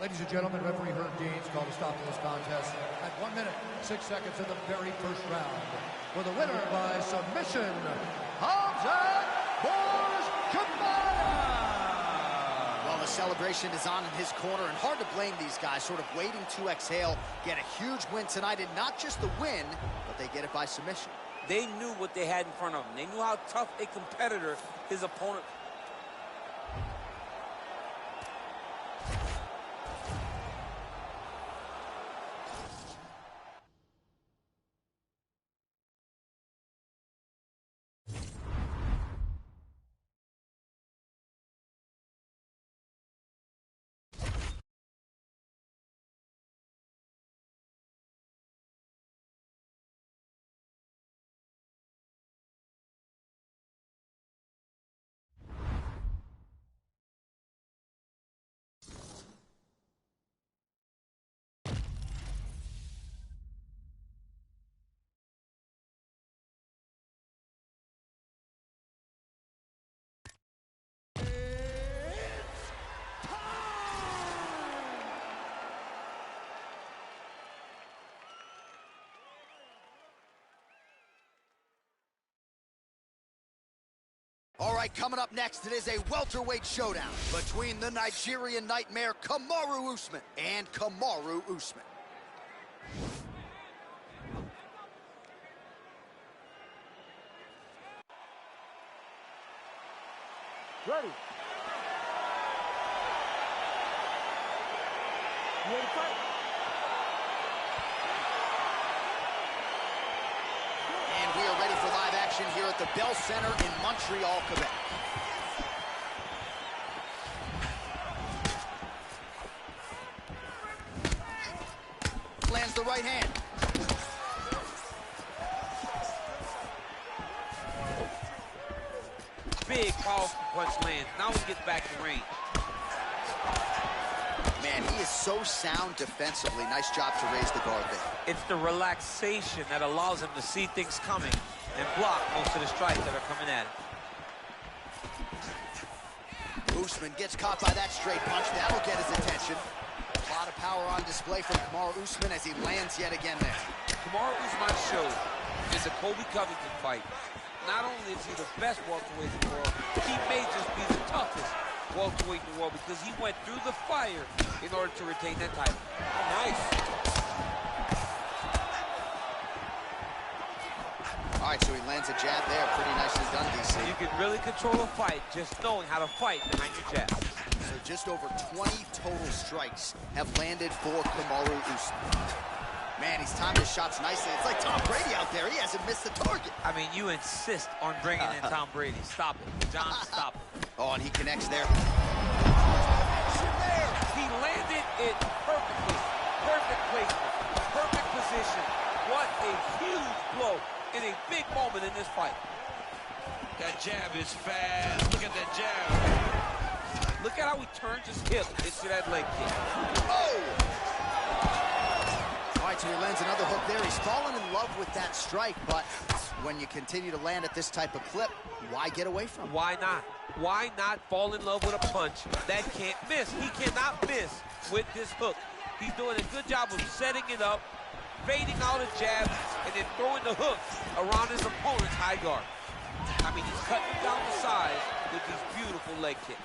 Ladies and gentlemen, referee Herb Dean's called a stop to this contest at 1 minute, 6 seconds of the very first round. For the winner by submission, Hamzat Bourjemaya.
Well, the celebration is on in his corner, and hard to blame these guys, sort of waiting to exhale, get a huge win tonight, and not just the win, but they get it by submission.
They knew what they had in front of them. They knew how tough a competitor his opponent.
All right, coming up next, it is a welterweight showdown between the Nigerian Nightmare, Kamaru Usman, and Kamaru Usman.
Ready. You ready to fight?
And we are ready for live action here at the Bell Center in Montreal, Quebec. Lands the right hand.
Big, powerful punch lands. Now he gets back to range.
Man, he is so sound defensively. Nice job to raise the guard there.
It's the relaxation that allows him to see things coming and block most of the strikes that are coming at him.
Usman gets caught by that straight punch. That'll get his attention. A lot of power on display from Kamaru Usman as he lands yet again there.
Kamaru Usman showed in the Colby Covington fight. Not only is he the best welterweight in the world, he may just be the toughest welterweight in the world because he went through the fire in order to retain that title. Oh, nice.
All All right, so he lands a jab there. Pretty nicely done, DC.
You can really control a fight just knowing how to fight behind your jab.
So just over 20 total strikes have landed for Kamaru Usman. Man, he's timed his shots nicely. It's like Tom Brady out there. He hasn't missed the target.
I mean, you insist on bringing in Tom Brady. Stop it. John, stop it.
Oh, and he connects there.
He landed it perfectly. Perfect placement. Perfect position. What a huge blow in a big moment in this fight.
That jab is fast. Look at that jab.
Look at how he turns his hip into that leg kick.
Oh! All right, so he lands another hook there. He's fallen in love with that strike, but when you continue to land at this type of clip, why get away from it?
Why not? Why not fall in love with a punch that can't miss? He cannot miss with this hook. He's doing a good job of setting it up, fading out a jab, and then throwing the hook around his opponent's high guard. I mean, he's cutting down the size with these beautiful leg kicks.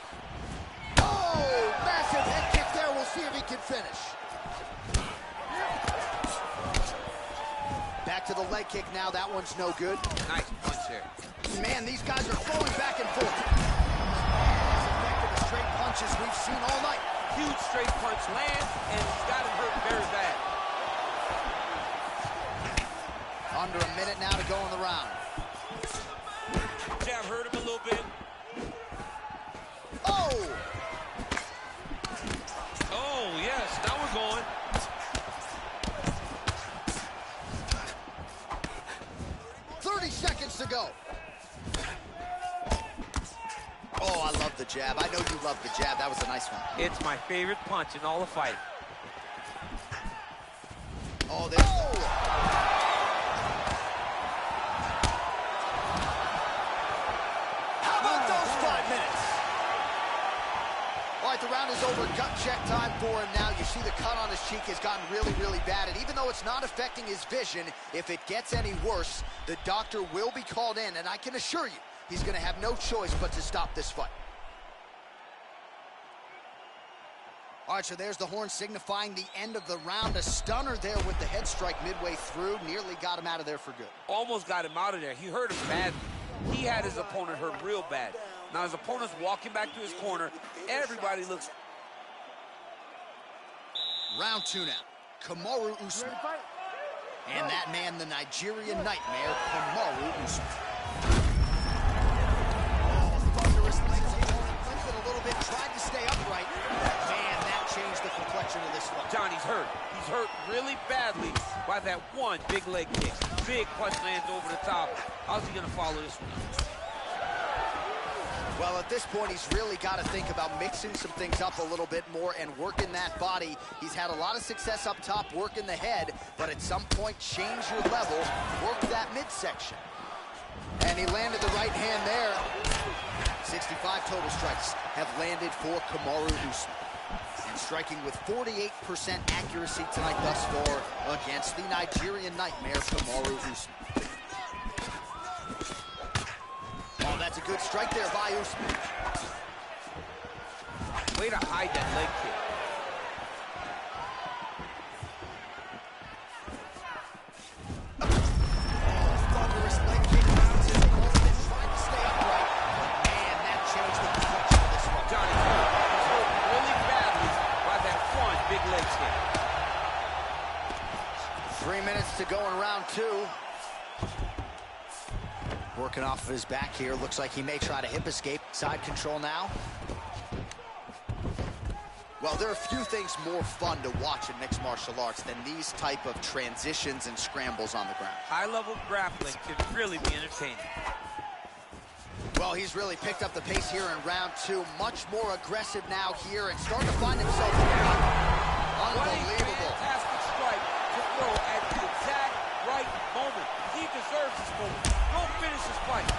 Oh, massive head kick there. We'll see if he can finish. Back to the leg kick now. That one's no good.
Nice punch there.
Man, these guys are flowing back and forth. As effective as straight punches we've seen all night.
Huge straight punch lands, and he's got him hurt very bad.
Under a minute now to go in the round.
Jab hurt him a little bit.
Oh!
Oh, yes. Now we're going.
Seconds to go. Oh, I love the jab. I know you love the jab. That was a nice one.
It's my favorite punch in all the fight.
Oh, there. Oh! How about those 5 minutes? All right, the round is over. Gut check time for him now. You see the cut on his cheek has gotten really, really bad. And even though it's not affecting his vision, if it gets any worse, the doctor will be called in. And I can assure you, he's going to have no choice but to stop this fight. All right, so there's the horn signifying the end of the round. A stunner there with the head strike midway through. Nearly got him out of there for good.
Almost got him out of there. He hurt him badly. He had his opponent hurt real bad. Now his opponent's walking back to his corner. Everybody looks...
Round 2 now. Kamaru Usman. And that man, the Nigerian nightmare, Kamaru Usman. Oh, thunderous legs. Limped it a little bit, tried to stay upright. Man, that changed the complexion of this fight.
Johnny's hurt. He's hurt really badly by that one big leg kick. Big punch lands over the top. How's he going to follow this one up?
Well, at this point, he's really got to think about mixing some things up a little bit more and working that body. He's had a lot of success up top, working the head, but at some point, change your level, work that midsection. And he landed the right hand there. 65 total strikes have landed for Kamaru Usman. And striking with 48% accuracy tonight thus far against the Nigerian nightmare, Kamaru Usman. Oh, that's a good strike there by Usman.
Way to hide that leg kick.
Oh, thunderous leg kick rounds his opponent, trying to stay upright. But man, that changed the complexion of this one.
Johnny's hurt. He's hurt really badly by that one big leg kick.
3 minutes to go in round 2. Working off of his back here. Looks like he may try to hip escape. Side control now. Well, there are a few things more fun to watch in mixed martial arts than these type of transitions and scrambles on the ground.
High-level grappling can really be entertaining.
Well, he's really picked up the pace here in round 2. Much more aggressive now here and starting to find himself here. Unbelievable.
What a fantastic strike to throw at the exact right moment. He deserves this moment. Don't finish his fight.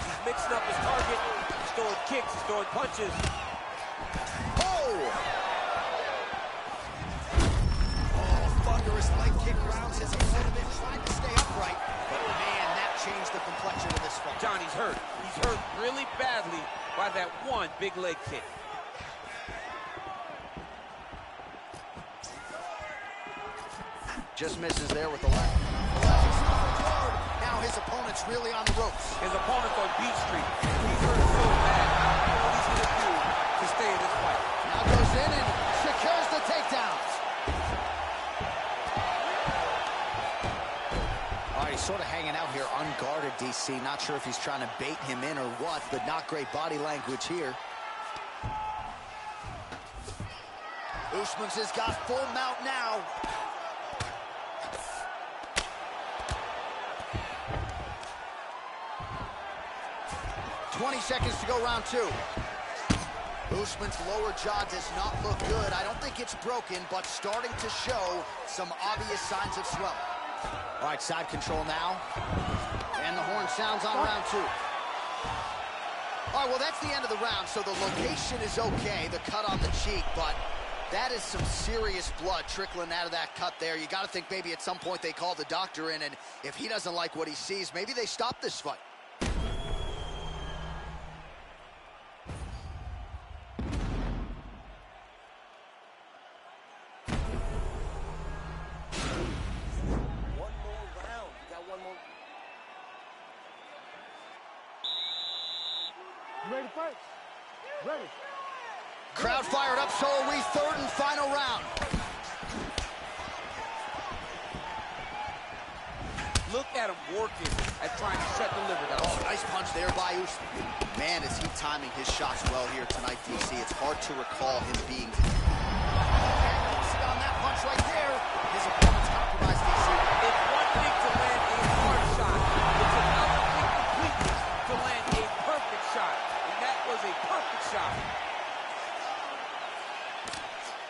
He's mixing up his target. He's throwing kicks. He's throwing punches.
Oh! Oh, thunderous leg kick rounds his opponent, trying to stay upright. But man, that changed the complexion of this fight.
Johnny's hurt. He's hurt really badly by that one big leg kick.
just misses there with the left. Now his opponent's really on the ropes.
His opponent's on Beach Street. He's hurt so bad. I don't know what he's going to do to stay in this fight.
Now goes in and secures the takedowns. All right, he's sort of hanging out here unguarded, DC. Not sure if he's trying to bait him in or what, but not great body language here. Usman's has got full mount now. Seconds to go, round two. Usman's lower jaw does not look good. I don't think it's broken, but starting to show some obvious signs of swelling. All right, side control now. And the horn sounds on round two. All right, well, that's the end of the round, so the location is okay, the cut on the cheek, but that is some serious blood trickling out of that cut there. You got to think maybe at some point they call the doctor in, and if he doesn't like what he sees, maybe they stop this fight.
Ready to fight? Ready.
Crowd fired up, so are we. Third and final round.
Look at him working at trying to shut the liver down.
Oh, nice punch there by Usman. Man, is he timing his shots well here tonight, DC. It's hard to recall him being... on that punch right there. His opponent's compromised, DC.
It's one thing to land a hard shot. It's another thing completely to land a perfect shot. And that was a perfect shot.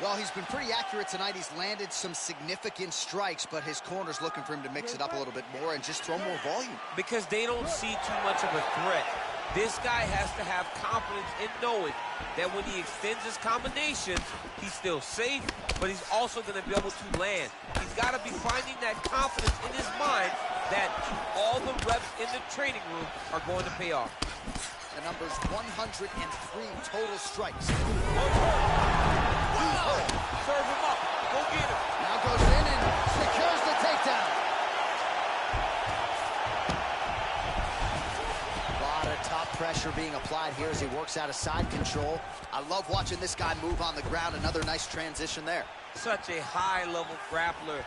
Well, he's been pretty accurate tonight. He's landed some significant strikes, but his corner's looking for him to mix it up a little bit more and just throw more volume.
Because they don't see too much of a threat. This guy has to have confidence in knowing that when he extends his combinations, he's still safe, but he's also going to be able to land. He's got to be finding that confidence in his mind that all the reps in the training room are going to pay off.
The number's 103 total strikes.
Wow! Serve him up. Go get him.
Now goes in and secures the takedown. A lot of top pressure being applied here as he works out of side control. I love watching this guy move on the ground. Another nice transition there.
Such a high-level grappler.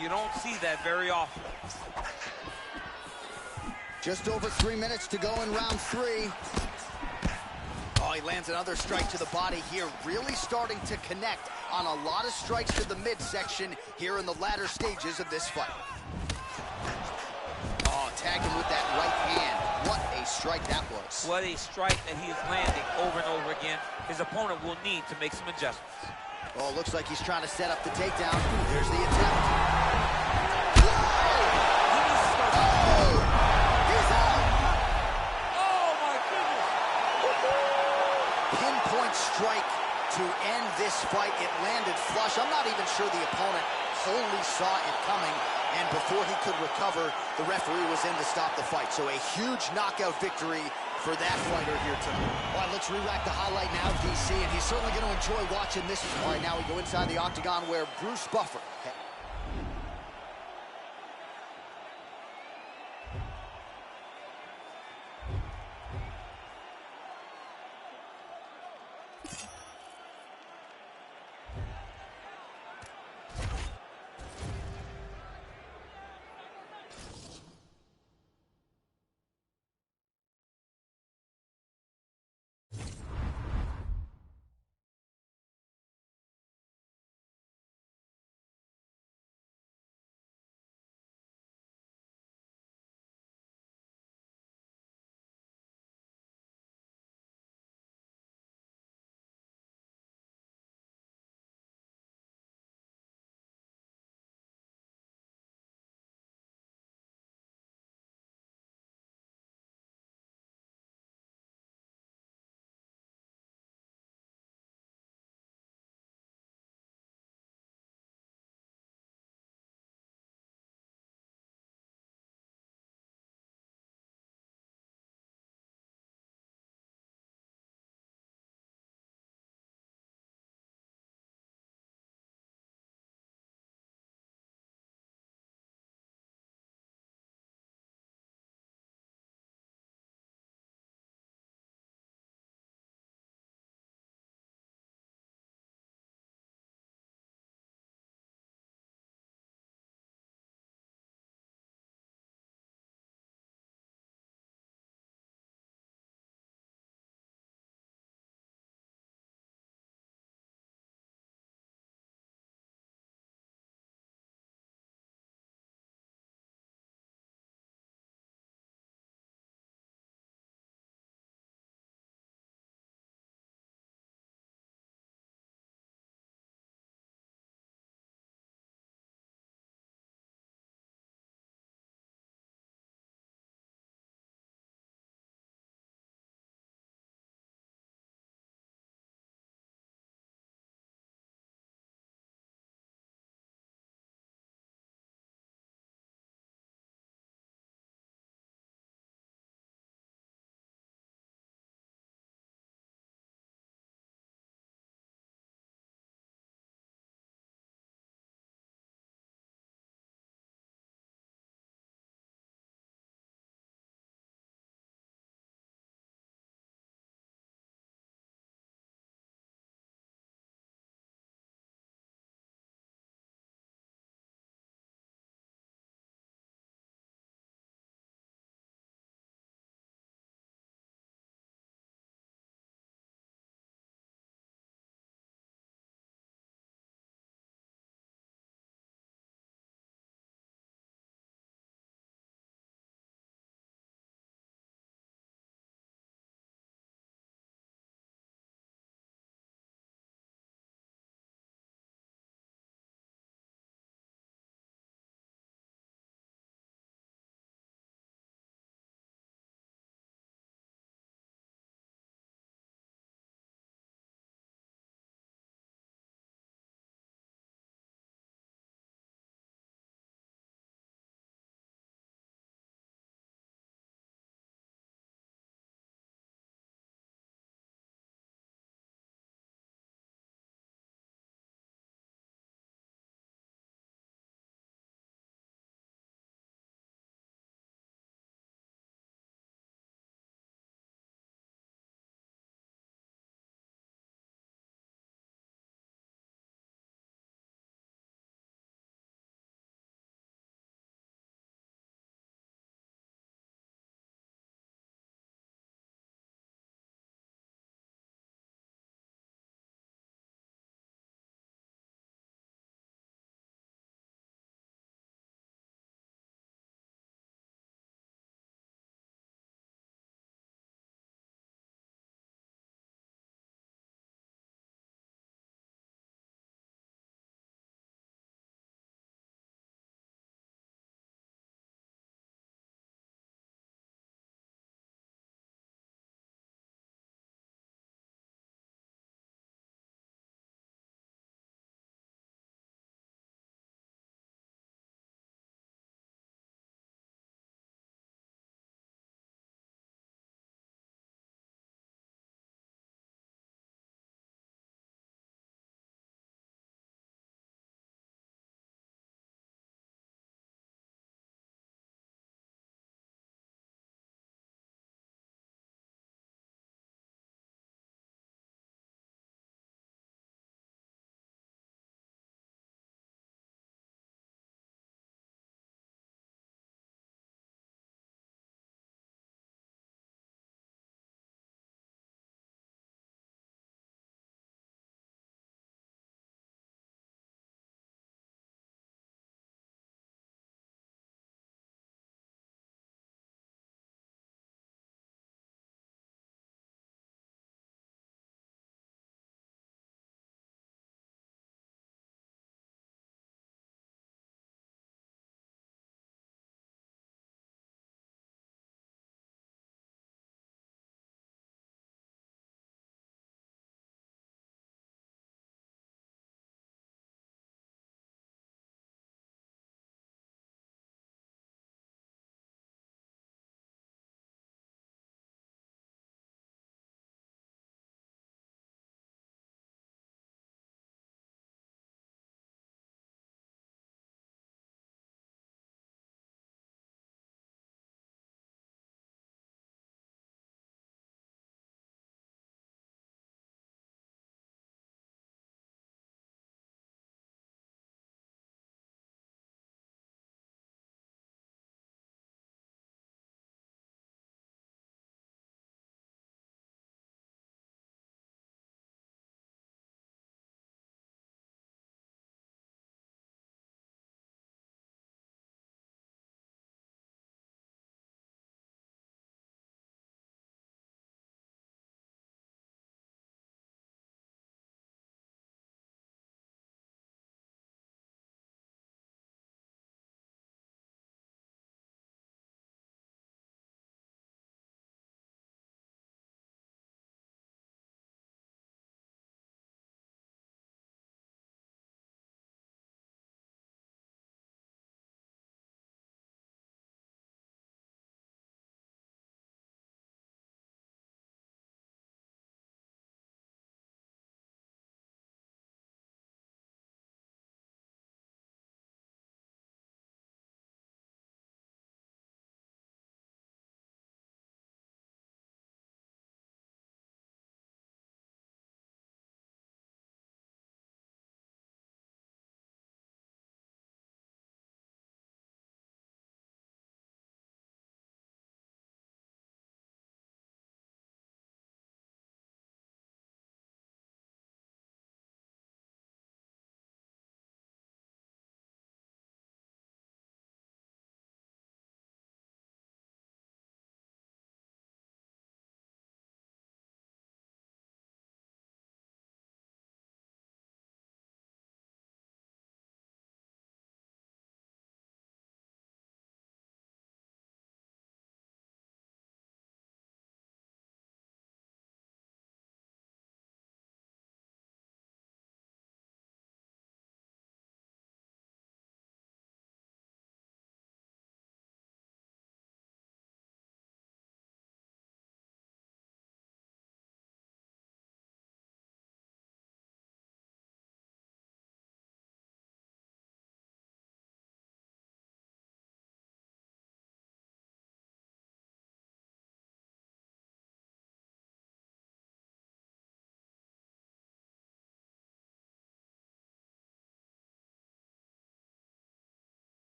You don't see that very often.
Just over 3 minutes to go in round three. Oh, he lands another strike to the body here, really starting to connect on a lot of strikes to the midsection here in the latter stages of this fight. Oh, tagged him with that right hand. What a strike that was.
What a strike that he is landing over and over again. His opponent will need to make some adjustments.
Oh, looks like he's trying to set up the takedown. There's the attempt.
He needs to start.
Oh! He's out!
Oh, my goodness!
Pinpoint strike to end this fight. It landed flush. I'm not even sure the opponent wholly saw it coming, and before he could recover, the referee was in to stop the fight. So a huge knockout victory for that fighter here tonight. All right, let's re-rack the highlight now, DC, and he's certainly going to enjoy watching this. All right, now we go inside the octagon where Bruce Buffer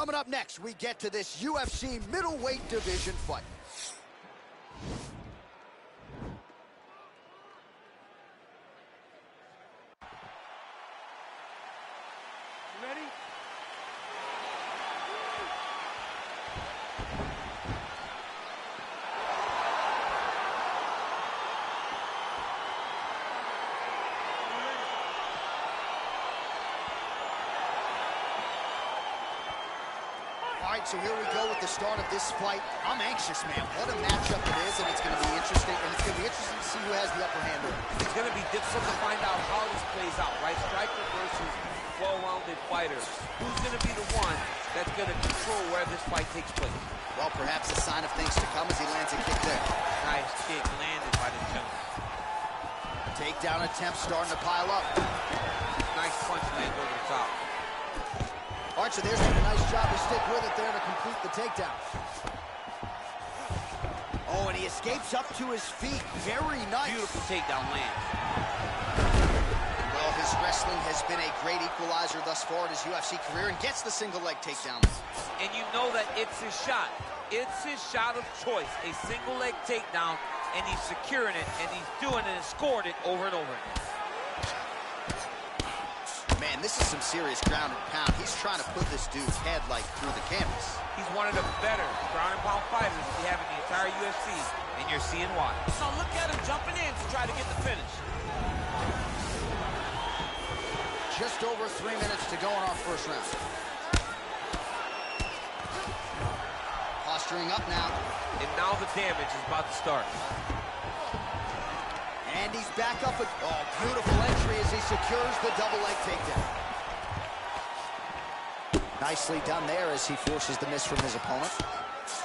Coming up next, we get to this UFC middleweight division fight.
Ready?
All right, so here we go with the start of this fight. I'm anxious, man. What a matchup it is, and it's going to be interesting. And it's going to be interesting to see who has the upper hand.
It's going to be difficult to find out how this plays out, right? Striker versus well-rounded fighter. Who's going to be the one that's going to control where this fight takes place?
Well, perhaps a sign of things to come as he lands a kick there.
Nice kick landed by the gentleman.
Takedown attempt starting to pile up.
Nice punch lands over the top.
All right, so there's a nice job to stick with it there to complete the takedown. Oh, and he escapes up to his feet. Very nice.
Beautiful takedown lands.
Well, his wrestling has been a great equalizer thus far in his UFC career and gets the single leg takedown.
And you know that it's his shot. It's his shot of choice. A single leg takedown, and he's securing it, and he's doing it and scoring it over and over again.
Man, this is some serious ground and pound. He's trying to put this dude's head, like, through the canvas.
He's one of the better ground and pound fighters we have in the entire UFC, and you're seeing why. So look at him jumping in to try to get the finish.
Just over 3 minutes to go in our first round. Posturing up now.
And now the damage is about to start.
And he's back up. Oh, beautiful entry as he secures the double leg takedown. Nicely done there as he forces the miss from his opponent.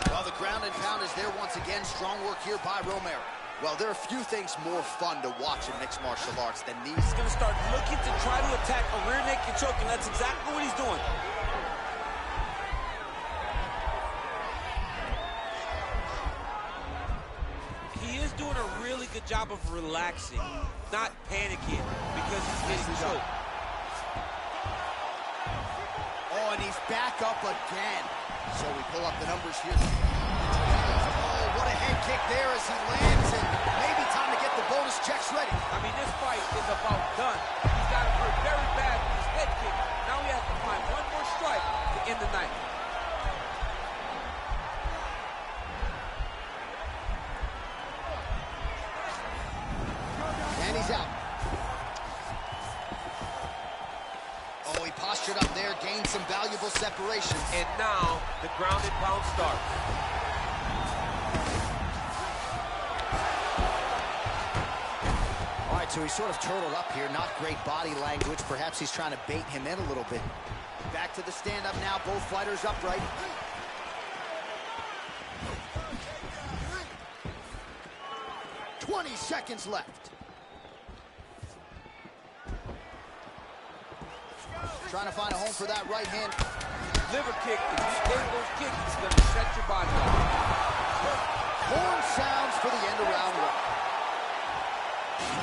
Well, the ground and pound is there once again. Strong work here by Romero. Well, there are few things more fun to watch in mixed martial arts than these.
He's going to start looking to try to attack a rear naked choke, and that's exactly what he's doing. He is doing a really good job of relaxing, not panicking, because he's getting choked.
Oh, and he's back up again. So we pull up the numbers here. Oh, what a head kick there as he lands, and maybe time to get the bonus checks ready.
I mean, this fight is about done. He's got hurt very bad with his head kick. Now he has to find one more strike to end the night.
And he's out. Oh, he postured up there, gained some valuable separation.
And now the ground and pound starts.
All right, so he's sort of turtled up here. Not great body language. Perhaps he's trying to bait him in a little bit. Back to the stand-up now. Both fighters upright. "20 seconds left. Trying to find a home for that right hand.
Liver kick, if you take those kicks, it's going to set your body up.
Horn sounds for the end of round one.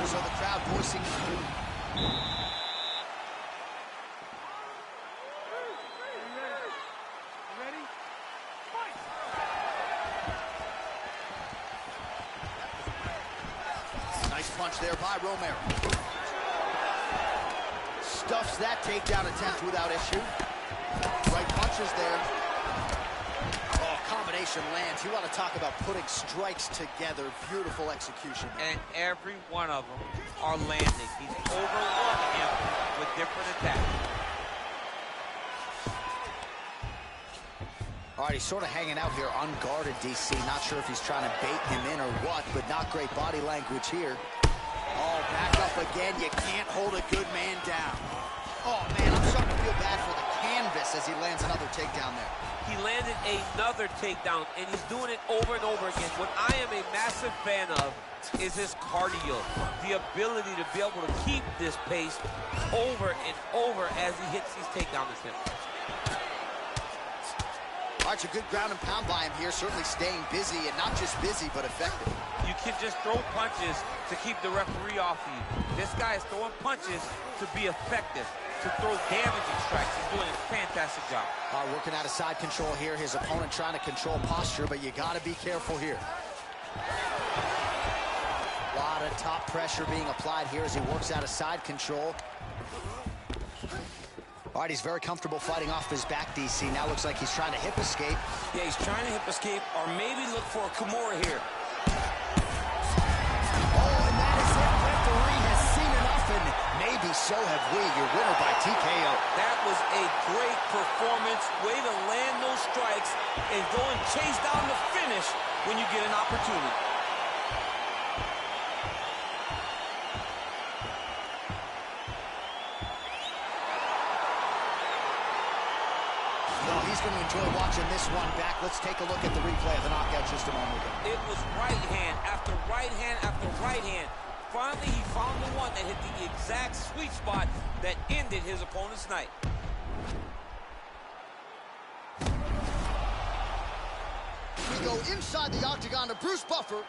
So the crowd voicing.
Ready?
Nice punch there by Romero. Stuffs that takedown attempt without issue. Right punches there. Oh, combination lands. You want to talk about putting strikes together. Beautiful execution.
And every one of them are landing. He's overwhelming him with different attacks.
All right, he's sort of hanging out here unguarded, DC. Not sure if he's trying to bait him in or what, but not great body language here. Oh, back up again. You can't hold a good man down. Oh, man, I'm starting to feel bad for the canvas as he lands another takedown there.
He landed another takedown, and he's doing it over and over again. What I am a massive fan of is his cardio, the ability to be able to keep this pace over and over as he hits these takedown attempts.
All right, a good ground and pound by him here, certainly staying busy, and not just busy, but effective.
You can just throw punches to keep the referee off you. This guy is throwing punches to be effective, to throw damaging strikes. He's doing a fantastic job.
Working out of side control here. His opponent trying to control posture, but you got to be careful here. A lot of top pressure being applied here as he works out of side control. All right, he's very comfortable fighting off his back, DC. Now looks like he's trying to hip escape.
Yeah, he's trying to hip escape or maybe look for a Kimura here.
Oh, and that is it. Referee has seen enough, and maybe so have we. Your winner by TKO.
That was a great performance. Way to land those strikes and go and chase down the finish when you get an opportunity.
No, he's going to enjoy watching this one back. Let's take a look at the replay of the knockout just a moment ago.
It was right hand after right hand after right hand. Finally, he found the one that hit the exact sweet spot that ended his opponent's night.
We go inside the octagon to Bruce Buffer.